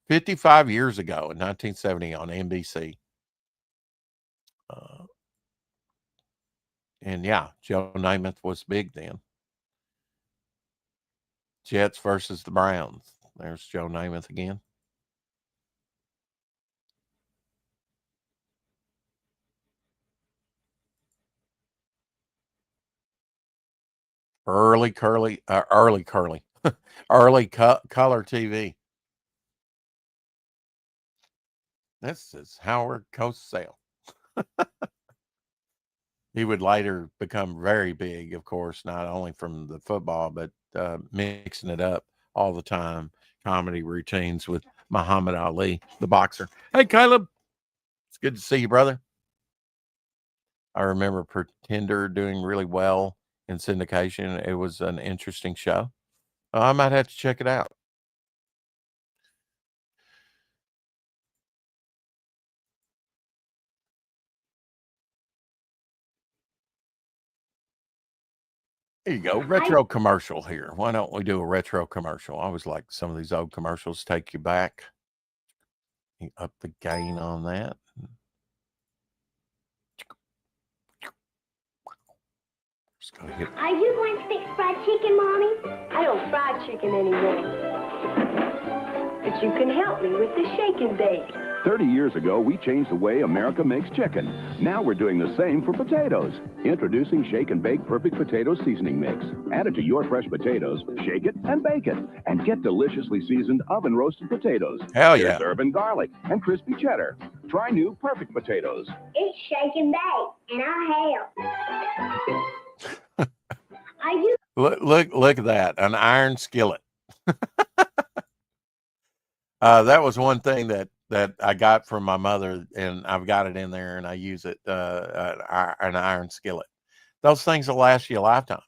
55 years ago in 1970 on NBC. And yeah, Joe Namath was big then. Jets versus the Browns. There's Joe Namath again. Early color TV. This is Howard Cosell. He would later become very big, of course, not only from the football, but mixing it up all the time. Comedy routines with Muhammad Ali, the boxer. Hey, Caleb. It's good to see you, brother. I remember Pretender doing really well in syndication. It was an interesting show. I might have to check it out. There you go. Retro commercial here. Why don't we do a retro commercial? I always like some of these old commercials take you back. You up the gain on that. Are you going to fix fried chicken, Mommy? I don't fry chicken anymore. But you can help me with the shake and bake. 30 years ago, we changed the way America makes chicken. Now we're doing the same for potatoes. Introducing Shake and Bake Perfect Potato Seasoning Mix. Add it to your fresh potatoes, shake it, and bake it. And get deliciously seasoned oven-roasted potatoes. Hell yeah. There's herb and garlic and crispy cheddar. Try new Perfect Potatoes. It's Shake and Bake, and I'll help. Are you... Look at that. An iron skillet. That was one thing that that I got from my mother, and I've got it in there, and I use it, an iron skillet. Those things will last you a lifetime,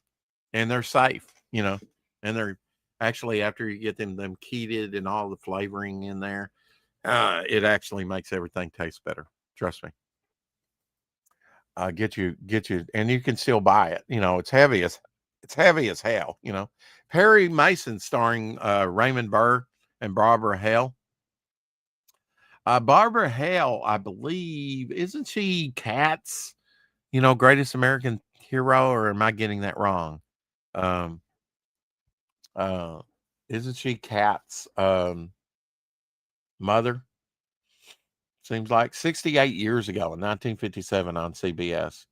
and they're safe, and they're actually, after you get them keyed and all the flavoring in there, it actually makes everything taste better. Trust me. Get you, and you can still buy it. It's heavy as hell. Perry Mason, starring Raymond Burr and Barbara Hale. Barbara Hale, I believe, isn't she Cats? Greatest American Hero, or am I getting that wrong? Um, isn't she Cats' mother? Seems like 68 years ago in 1957 on CBS.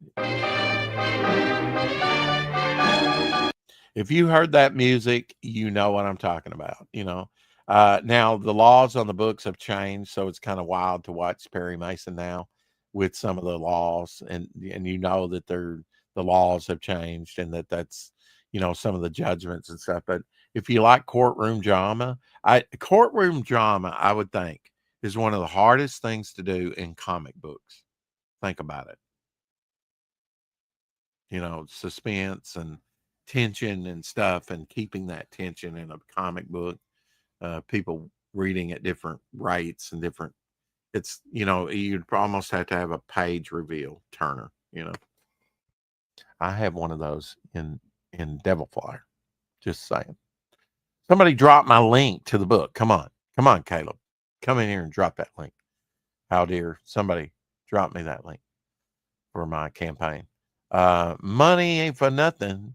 If you heard that music, you know what I'm talking about. Now the laws on the books have changed, so it's kind of wild to watch Perry Mason now with some of the laws, and that the laws have changed, and that's some of the judgments and stuff. But if you like courtroom drama, I would think is one of the hardest things to do in comic books. Think about it. Suspense and tension and stuff, and keeping that tension in a comic book, people reading at different rates and different, you'd almost have to have a page reveal Turner. I have one of those in Devil Flyer. Just saying. Somebody drop my link to the book. Come on, Caleb, come in here and drop that link. How dear somebody drop me that link for my campaign. Money Ain't for Nothing.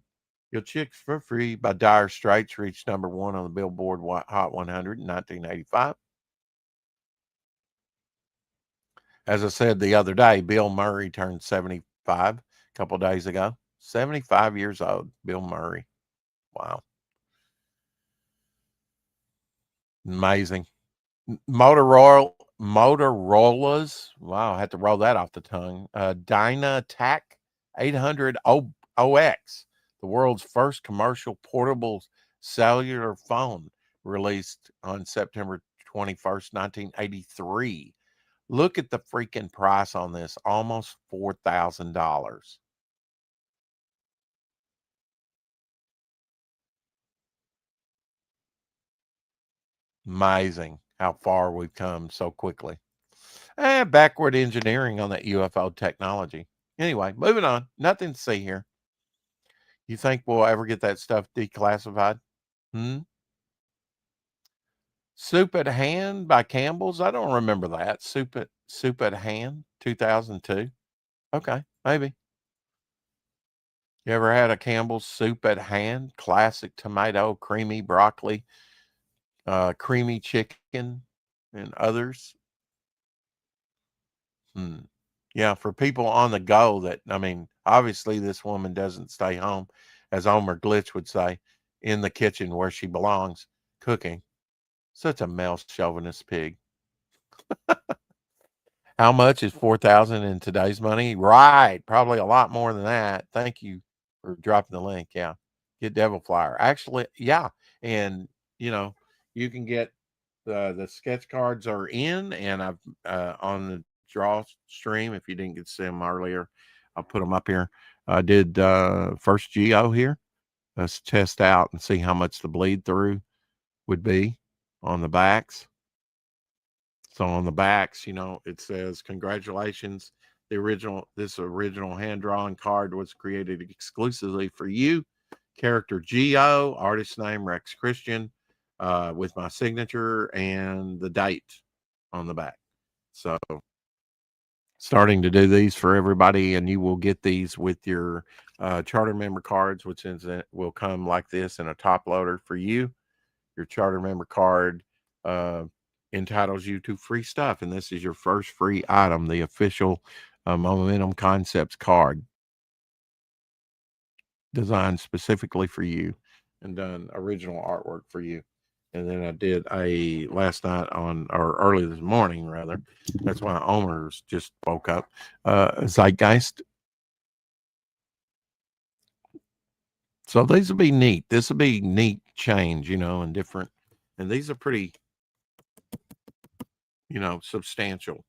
Your Chicks for Free by Dire Straits reached number 1 on the Billboard Hot 100 in 1985. As I said the other day, Bill Murray turned 75 a couple days ago. 75 years old, Bill Murray. Wow. Amazing. Motorola's, wow, I had to roll that off the tongue. Dynatac 800 OX, the world's first commercial portable cellular phone, released on September 21st, 1983. Look at the freaking price on this, almost $4,000. Amazing how far we've come so quickly. Backward engineering on that UFO technology. Anyway, moving on. Nothing to see here. You think we'll ever get that stuff declassified? Soup at Hand by Campbell's. I don't remember that. Soup at Hand, 2002. Okay, maybe. You ever had a Campbell's Soup at Hand? Classic tomato, creamy broccoli, creamy chicken, and others. Yeah, for people on the go obviously this woman doesn't stay home, as Omer Glitch would say, in the kitchen where she belongs, cooking. Such a male chauvinist pig. How much is 4,000 in today's money? Right. Probably a lot more than that. Thank you for dropping the link. Yeah. Get Devil Flyer. Actually, yeah. And, you can get the sketch cards are in, and I've on the draw stream. If you didn't get to see them earlier, I'll put them up here. I did first GO here. Let's test out and see how much the bleed through would be on the backs. So on the backs, it says, congratulations. This original hand-drawn card was created exclusively for you. Character GO, artist name Rex Christian, with my signature and the date on the back. So starting to do these for everybody, and you will get these with your charter member cards, which will come like this in a top loader for you. Your charter member card entitles you to free stuff, and this is your first free item, the official Momentum Concepts card, designed specifically for you and done original artwork for you. And then I did last night or early this morning rather. That's why Omer's just woke up. Zeitgeist. So these will be neat. This will be neat change, and different. And these are pretty substantial.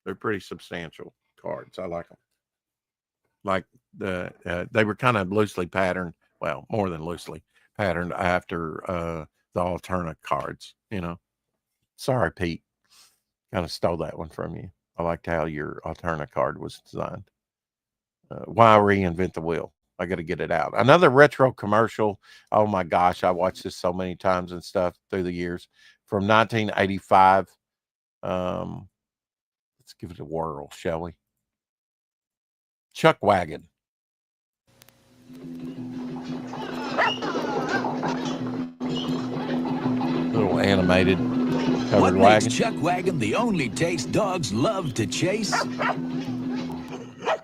They're pretty substantial cards. I like them. Like they were kind of loosely patterned. Well, more than loosely patterned after the Alterna cards. Sorry, Pete. Kind of stole that one from you. I liked how your Alterna card was designed. Why reinvent the wheel? I got to get it out. Another retro commercial. Oh my gosh, I watched this so many times and stuff through the years. From 1985. Let's give it a whirl, shall we? Chuck Wagon. Little animated covered what wagon. Makes Chuck Wagon the only taste dogs love to chase?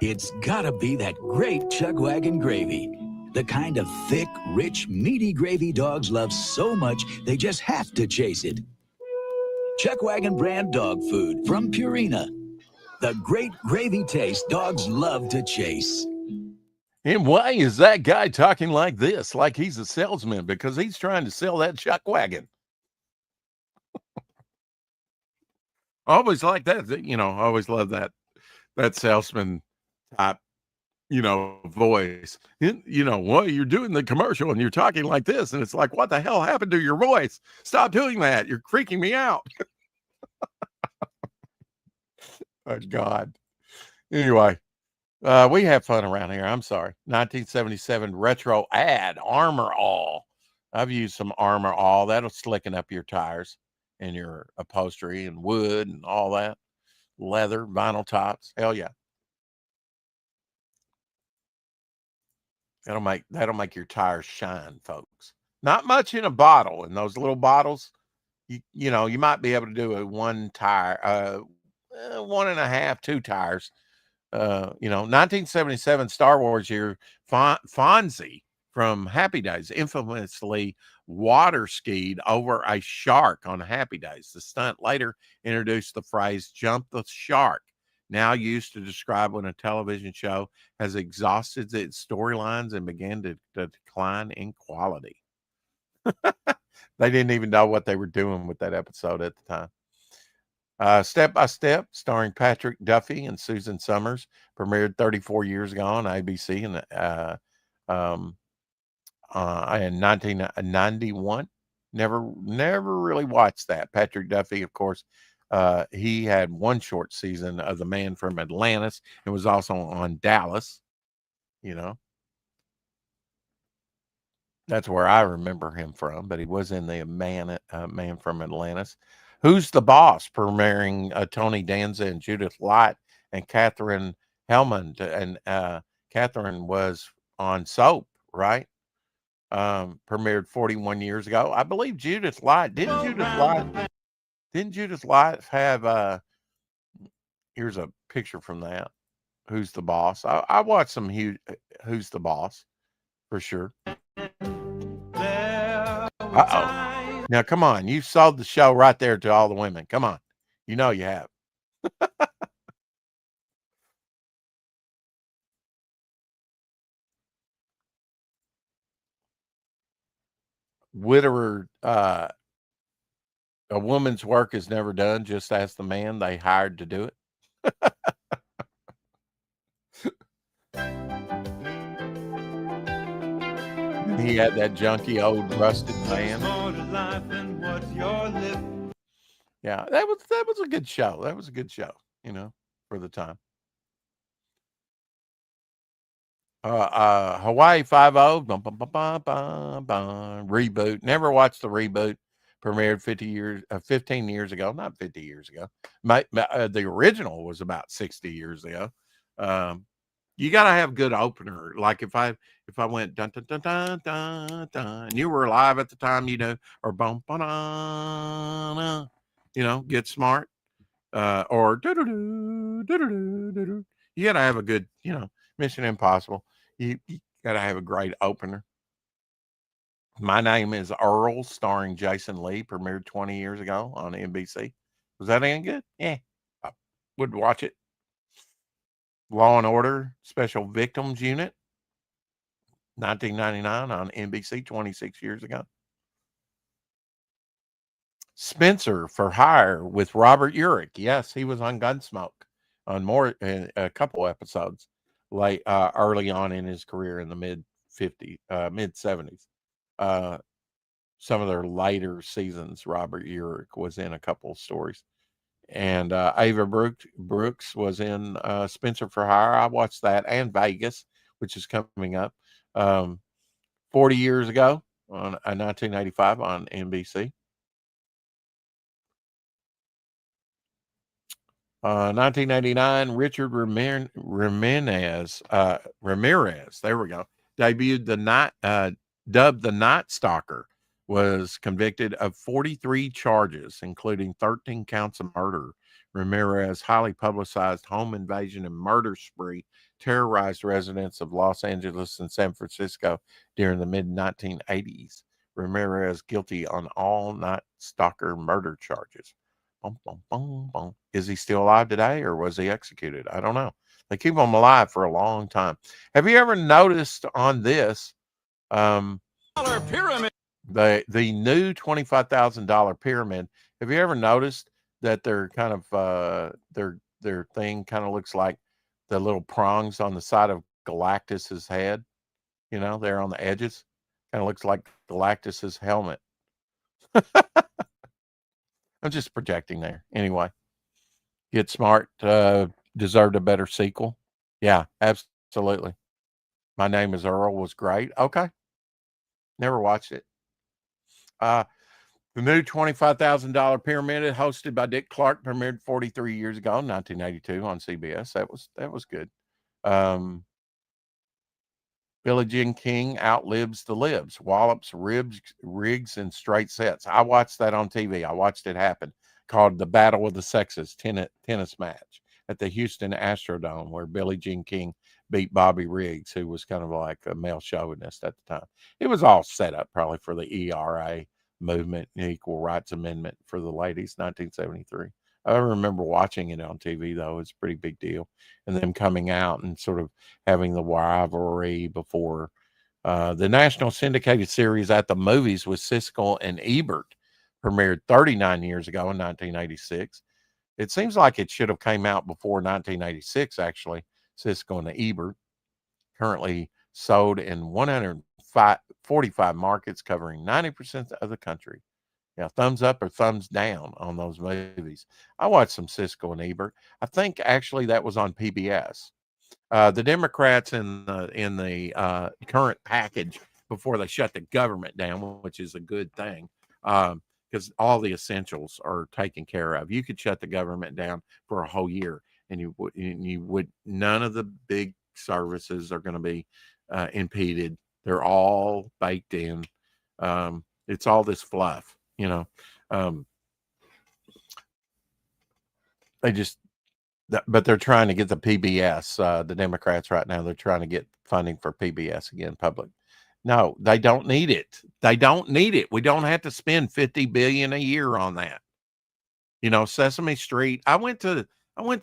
It's gotta be that great Chuck Wagon gravy. The kind of thick, rich, meaty gravy dogs love so much they just have to chase it. Chuck Wagon brand dog food from Purina. The great gravy taste dogs love to chase. And why is that guy talking like this? Like he's a salesman, because he's trying to sell that Chuck Wagon. I always like that. I always love that salesman type, voice. Well, you're doing the commercial and you're talking like this. And it's like, what the hell happened to your voice? Stop doing that. You're freaking me out. Oh, God. Anyway, we have fun around here. I'm sorry. 1977 retro ad, Armor All. I've used some Armor All. That'll slicken up your tires and your upholstery and wood and all that. Leather, vinyl tops. Hell yeah. That'll make your tires shine, folks. Not much in a bottle. In those little bottles, you might be able to do a one tire, 1.5, 2 tires. 1977 Star Wars year, Fonzie from Happy Days infamously water skied over a shark on Happy Days. The stunt later introduced the phrase "jump the shark," now used to describe when a television show has exhausted its storylines and began to decline in quality. They didn't even know what they were doing with that episode at the time. Step by Step, starring Patrick Duffy and Susan Summers, premiered 34 years ago on ABC in 1991. Never really watched that. Patrick Duffy, of course, he had one short season of The Man from Atlantis and was also on Dallas. That's where I remember him from, but he was in the Man from Atlantis. Who's the Boss, premiering Tony Danza and Judith Light and Catherine Hellman. And Catherine was on Soap, right? Premiered 41 years ago. I believe Judith Light. Didn't Judith Light have here's a picture from that. Who's the Boss? I watched some Who's the Boss for sure. Uh-oh. Now, come on. You sold the show right there to all the women. Come on. You have. Whitterer, a woman's work is never done. Just ask the man they hired to do it. He had that junky old rusted van. Yeah, that was a good show. That was a good show, for the time. Hawaii 5-0, reboot. Never watched the reboot. Premiered 15 years ago. Not 50 years ago. The original was about 60 years ago. You got to have good opener. Like if I went dun dun dun dun dun dun, and you were alive at the time, or bum ba Get Smart, or do do do do do do. You got to have a good, Mission Impossible. You got to have a great opener. My Name is Earl, starring Jason Lee, premiered 20 years ago on NBC. Was that any good? Yeah, I would watch it. Law and Order Special Victims Unit, 1999 on NBC, 26 years ago. Spencer for Hire with Robert Urich. Yes, he was on Gunsmoke on a couple episodes early on in his career in the mid 70s. Some of their later seasons, Robert Urich was in a couple of stories. And Ava Brooks was in Spencer for Hire. I watched that, and Vegas, which is coming up 40 years ago on 1985 on NBC. 1989, Richard Ramirez, there we go, debuted dubbed the Night Stalker, was convicted of 43 charges, including 13 counts of murder. Ramirez highly publicized home invasion and murder spree terrorized residents of Los Angeles and San Francisco during the mid-1980s. Ramirez guilty on all Night Stalker murder charges. Boom, boom, boom, boom. Is he still alive today, or was he executed? I don't know. They keep him alive for a long time. Have you ever noticed on this pyramid, the new $25,000 pyramid? Have you ever noticed that they're kind of their thing kind of looks like the little prongs on the side of Galactus's head? You know, they're on the edges. Kind of looks like Galactus's helmet. I'm just projecting there. Anyway, Get Smart deserved a better sequel. Yeah, absolutely. My Name is Earl was great. Okay. Never watched it. The new $25,000 Pyramid, hosted by Dick Clark, premiered 43 years ago, 1982 on CBS. That was good. Billie Jean King Outlives the Libs, Wallops, Rigs, and Straight Sets. I watched that on TV. I watched it happen, called The Battle of the Sexes tennis match at the Houston Astrodome, where Billie Jean King beat Bobby Riggs, who was kind of like a male chauvinist at the time. It was all set up probably for the ERA movement, Equal Rights Amendment for the ladies, 1973. I remember watching it on TV, though. It's a pretty big deal. And them coming out and sort of having the rivalry before the national syndicated series At the Movies with Siskel and Ebert premiered 39 years ago in 1986. It seems like it should have came out before 1986, actually. Siskel and Ebert, currently sold in 145 markets covering 90% of the country. Yeah, thumbs up or thumbs down on those movies. I watched some Siskel and Ebert. I think actually that was on PBS. The Democrats in the current package, before they shut the government down, which is a good thing, because all the essentials are taken care of. You could shut the government down for a whole year, and you would none of the big services are going to be impeded. They're all baked in. It's all this fluff. You know, but they're trying to get the PBS, the Democrats right now, they're trying to get funding for PBS again, public. No, they don't need it. They don't need it. We don't have to spend $50 billion a year on that. You know, Sesame Street. I went to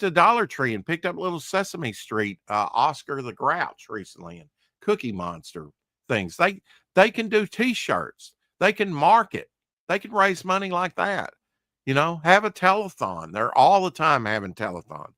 Dollar Tree and picked up little Sesame Street, Oscar the Grouch recently, and Cookie Monster things. They can do T-shirts. They can market. They can raise money like that. You know, have a telethon. They're all the time having telethon.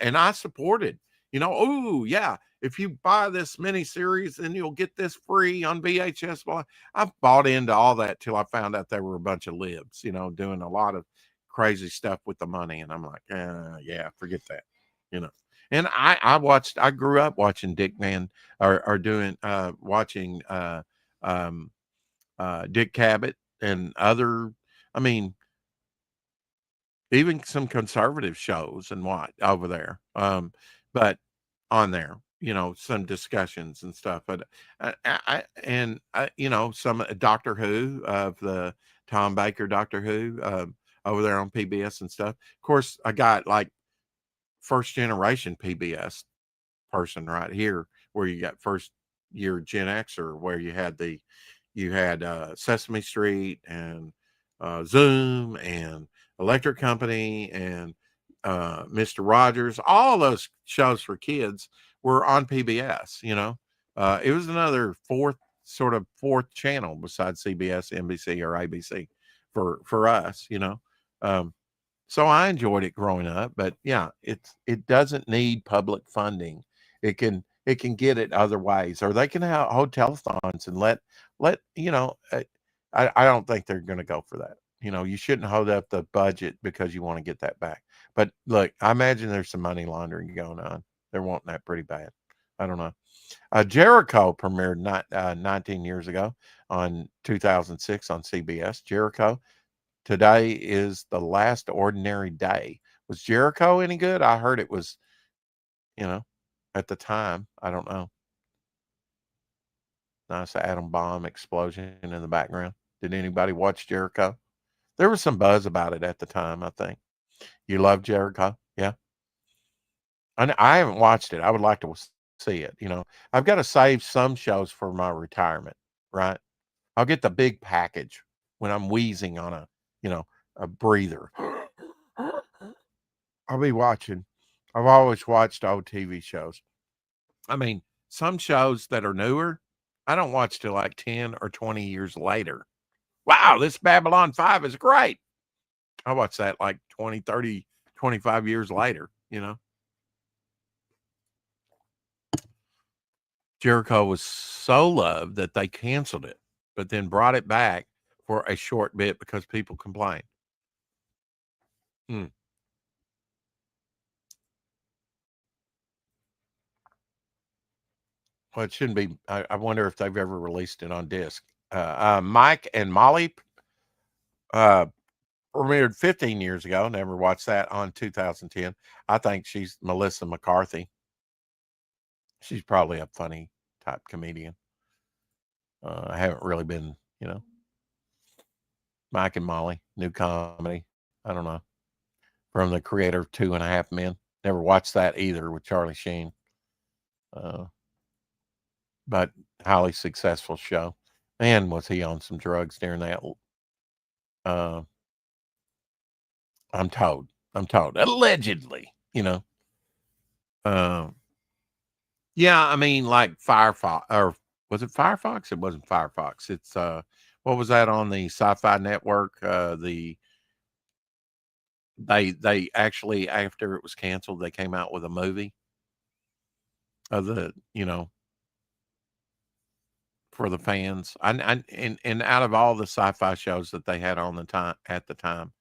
And I supported, you know, oh, yeah, if you buy this miniseries, then you'll get this free on VHS. Well, I've bought into all that till I found out they were a bunch of libs, you know, doing a lot of crazy stuff with the money. And I'm like, yeah, forget that, you know. And I grew up watching Dick Van, watching Dick Cabot and other, I mean, even some conservative shows and what over there. But on there, you know, some discussions and stuff. But you know, some Doctor Who of the Tom Baker Doctor Who over there on PBS and stuff. Of course, I got like first generation PBS person right here, where you got first year Gen Xer, where you had Sesame Street and Zoom and Electric Company and Mr. Rogers. All those shows for kids were on PBS. You know, it was another fourth channel besides CBS, NBC, or ABC for us, you know. So I enjoyed it growing up, but yeah, it doesn't need public funding. It can get it other ways, or they can have hotelthons and let you know. I don't think they're going to go for that. You know, you shouldn't hold up the budget because you want to get that back. But look, I imagine there's some money laundering going on. They're wanting that pretty bad. I don't know. Jericho premiered 19 years ago on 2006 on CBS. Jericho. Today is the last ordinary day. Was Jericho any good? I heard it was, you know, at the time. I don't know. Nice atom bomb explosion in the background. Did anybody watch Jericho? There was some buzz about it at the time, I think. You love Jericho? Yeah. I haven't watched it. I would like to see it. You know, I've got to save some shows for my retirement, right? I'll get the big package when I'm wheezing on a breather. I'll be watching. I've always watched old TV shows. I mean, some shows that are newer, I don't watch till like 10 or 20 years later. Wow, this Babylon 5 is great. I watch that like 20, 30, 25 years later, you know. Jericho was so loved that they canceled it, but then brought it back for a short bit because people complained. Well, it shouldn't be. I wonder if they've ever released it on disc. Mike and Molly premiered 15 years ago. Never watched that on 2010. I think she's Melissa McCarthy. She's probably a funny type comedian. I haven't really been, Mike and Molly, new comedy. I don't know. From the creator of 2.5 Men. Never watched that either with Charlie Sheen. But highly successful show. Man, was he on some drugs during that? I'm told. Allegedly, Yeah, I mean, like Firefox, or was it Firefox? It wasn't Firefox. It's what was that on the Sci-Fi Network? They actually, after it was canceled, they came out with a movie of the for the fans. And out of all the sci-fi shows that they had on the time at the time,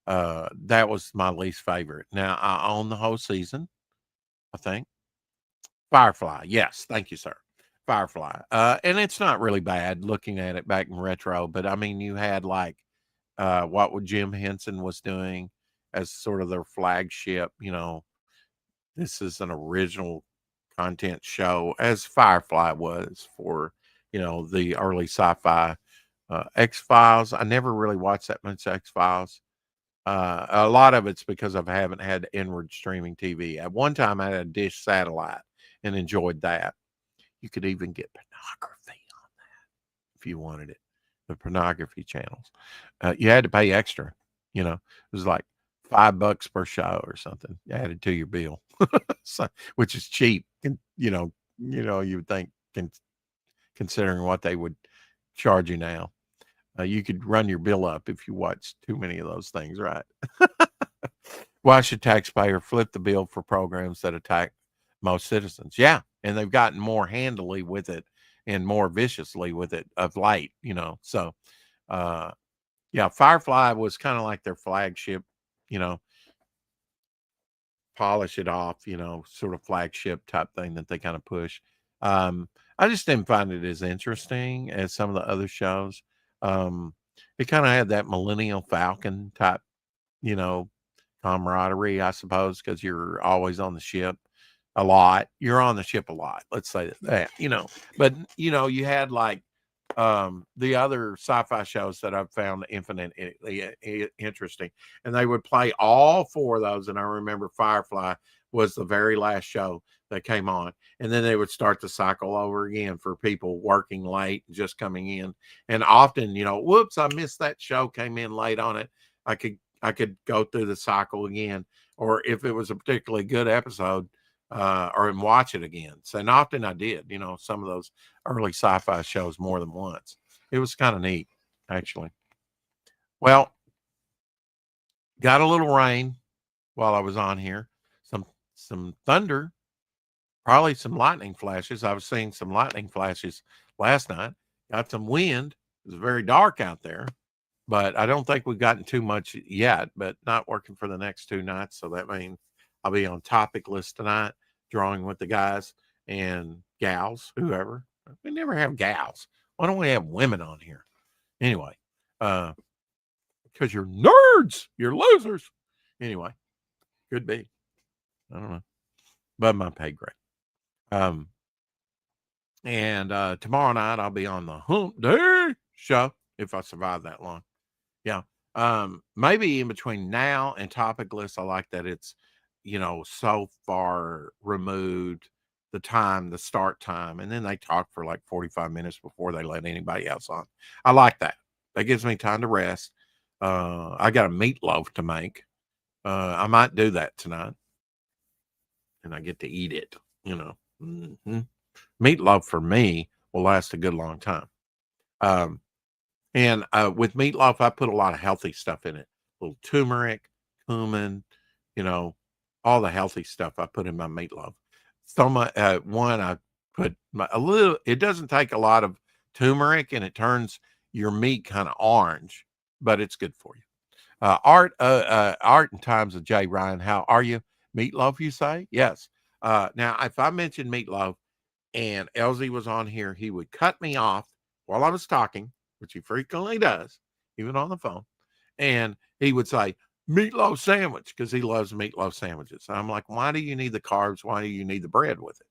that was my least favorite. Now I own the whole season, I think. Firefly, yes, thank you, sir. Firefly, and it's not really bad looking at it back in retro, but I mean, you had like what Jim Henson was doing as sort of their flagship. This is an original content show, as Firefly was for the early sci-fi. X-Files, I never really watched that much X-Files. A lot of it's because I haven't had inward streaming TV. At one time, I had a dish satellite and enjoyed that. You could even get pornography on that if you wanted it. The pornography channels. You had to pay extra. It was like $5 per show or something added to your bill, so, which is cheap. And you would think, considering what they would charge you now. You could run your bill up if you watch too many of those things, right? Why should taxpayer flip the bill for programs that attack most citizens? Yeah, and they've gotten more handily with it and more viciously with it of late, So, yeah, Firefly was kind of like their flagship, polish it off, sort of flagship type thing that they kind of push. I just didn't find it as interesting as some of the other shows. It kind of had that Millennial Falcon type, camaraderie, I suppose, because you're always on the ship a lot. You're on the ship a lot. Let's say that, but you had like the other sci-fi shows that I've found infinitely interesting, and they would play all four of those. And I remember Firefly was the very last show that came on, and then they would start the cycle over again for people working late and just coming in. And often, whoops, I missed that show, came in late on it. I could go through the cycle again, or if it was a particularly good episode, or watch it again. So, and often I did, some of those early sci-fi shows more than once. It was kind of neat, actually. Well, got a little rain while I was on here. Some thunder, probably some lightning flashes. I was seeing some lightning flashes last night. Got some wind. It was very dark out there, but I don't think we've gotten too much yet, but not working for the next 2 nights. So that means I'll be on topic list tonight, drawing with the guys and gals, whoever. We never have gals. Why don't we have women on here? Anyway, because you're nerds, you're losers. Anyway, could be. I don't know. But my pay grade. And tomorrow night I'll be on the Hump Day show if I survive that long. Yeah. Maybe in between now and topic list, I like that it's, so far removed the start time, and then they talk for like 45 minutes before they let anybody else on. I like that. That gives me time to rest. I got a meatloaf to make. I might do that tonight, and I get to eat it, Mm-hmm. Meatloaf for me will last a good long time. And with meatloaf, I put a lot of healthy stuff in it. A little turmeric, cumin, all the healthy stuff I put in my meatloaf. So one, I put a little, it doesn't take a lot of turmeric, and it turns your meat kind of orange, but it's good for you. Art and Times of Jay Ryan, how are you? Meatloaf, you say? Yes. Now, if I mentioned meatloaf and LZ was on here, he would cut me off while I was talking, which he frequently does, even on the phone. And he would say, meatloaf sandwich, because he loves meatloaf sandwiches. I'm like, why do you need the carbs? Why do you need the bread with it?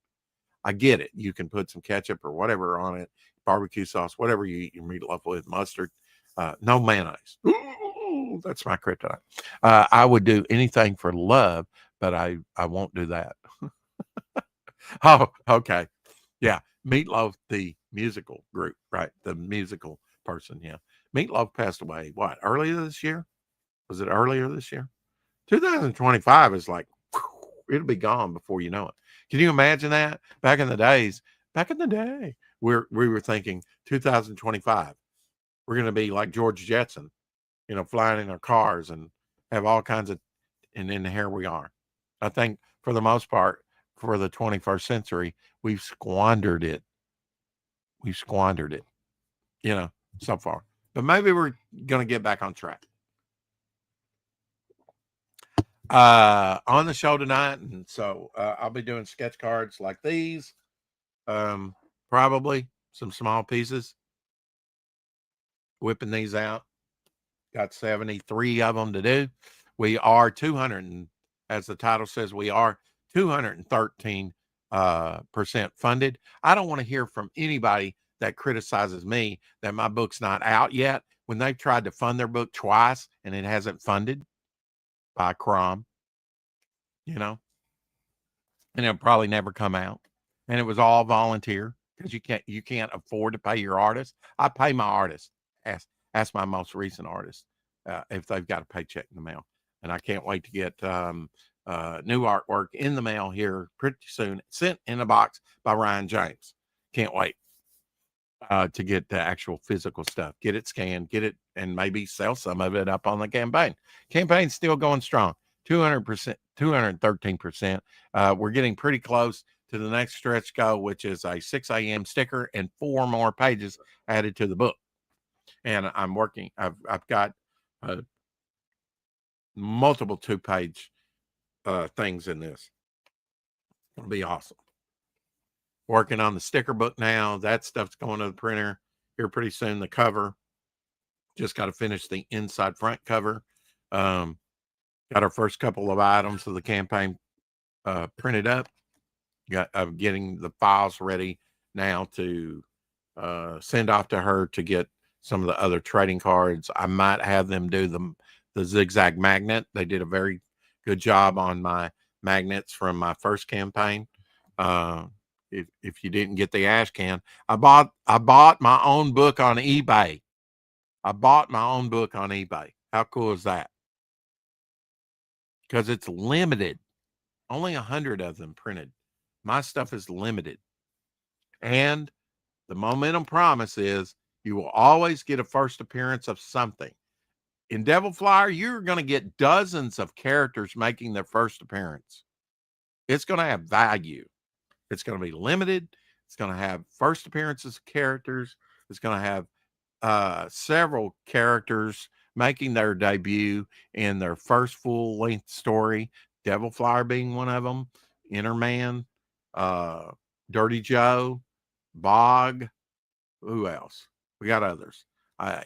I get it. You can put some ketchup or whatever on it, barbecue sauce, whatever you eat your meatloaf with, mustard, no mayonnaise. Ooh, that's my kryptonite. I would do anything for love, but I won't do that. Oh, okay. Yeah. Meatloaf, the musical group, right? The musical person. Yeah. Meatloaf passed away, what, earlier this year? Was it earlier this year? 2025 is like, whew, it'll be gone before you know it. Can you imagine that? Back in the day, we were thinking 2025, we're going to be like George Jetson, flying in our cars and have all kinds of, and then here we are. I think for the most part, for the 21st century, we've squandered it. So far. But maybe we're going to get back on track. On the show tonight, and so I'll be doing sketch cards like these, probably some small pieces, whipping these out. Got 73 of them to do. We are 200, and as the title says, we are 213% funded. I don't want to hear from anybody that criticizes me that my book's not out yet when they've tried to fund their book twice and it hasn't funded by Crom, and it'll probably never come out. And it was all volunteer because you can't afford to pay your artist. I pay my artist. Ask my most recent artist if they've got a paycheck in the mail. And I can't wait to get new artwork in the mail here pretty soon, sent in a box by Ryan James. Can't wait to get the actual physical stuff, get it scanned, get it, and maybe sell some of it up on the campaign. Campaign's still going strong, 200%, 213%. We're getting pretty close to the next stretch goal, which is a 6 a.m. sticker and 4 more pages added to the book. And I'm working. I've got multiple 2-page things in this. It'll be awesome. Working on the sticker book now. That stuff's going to the printer here pretty soon. The cover. Just got to finish the inside front cover. Got our first couple of items of the campaign printed up. I'm getting the files ready now to send off to her to get some of the other trading cards. I might have them do the zigzag magnet. They did a very good job on my magnets from my first campaign. If you didn't get the ash can, I bought my own book on eBay. How cool is that? Because it's limited. Only 100 of them printed. My stuff is limited. And the momentum promise is you will always get a first appearance of something. in Devil Flyer, you're going to get dozens of characters making their first appearance. It's going to have value. It's going to be limited. It's going to have first appearances of characters. It's going to have several characters making their debut in their first full-length story. Devil Flyer being one of them. Innerman, Dirty Joe, Bog. Who else? We got others.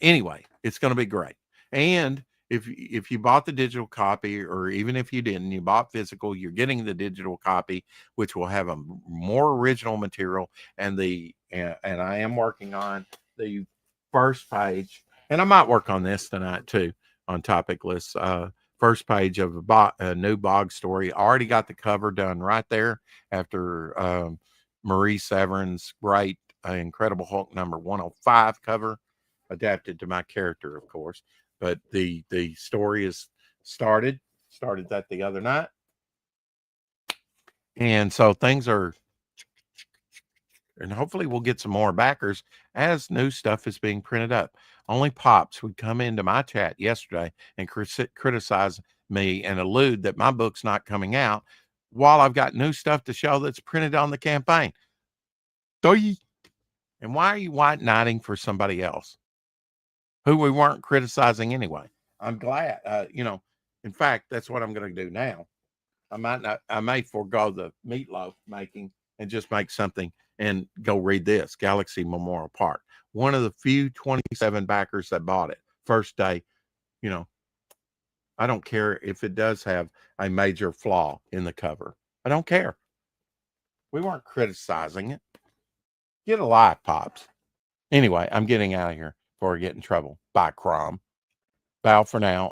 Anyway, it's going to be great. And if you bought the digital copy, or even if you didn't, you bought physical, you're getting the digital copy, which will have a more original material. And I am working on the first page, and I might work on this tonight too on topic lists. First page of a new Bog story. I already got the cover done right there after Marie Severin's great Incredible Hulk number 105 cover, adapted to my character, of course. But the story is started that the other night. And so things are, and hopefully we'll get some more backers as new stuff is being printed up. Only Pops would come into my chat yesterday and criticize me and allude that my book's not coming out while I've got new stuff to show that's printed on the campaign. And why are you white knighting for somebody else who we weren't criticizing anyway? I'm glad, in fact, that's what I'm going to do now. I may forego the meatloaf making and just make something and go read this Galaxy Memorial Park. One of the few 27 backers that bought it first day. I don't care if it does have a major flaw in the cover. I don't care. We weren't criticizing it. Get a life, Pops. Anyway, I'm getting out of here before I get in trouble. Bye, Crom. Bow for now.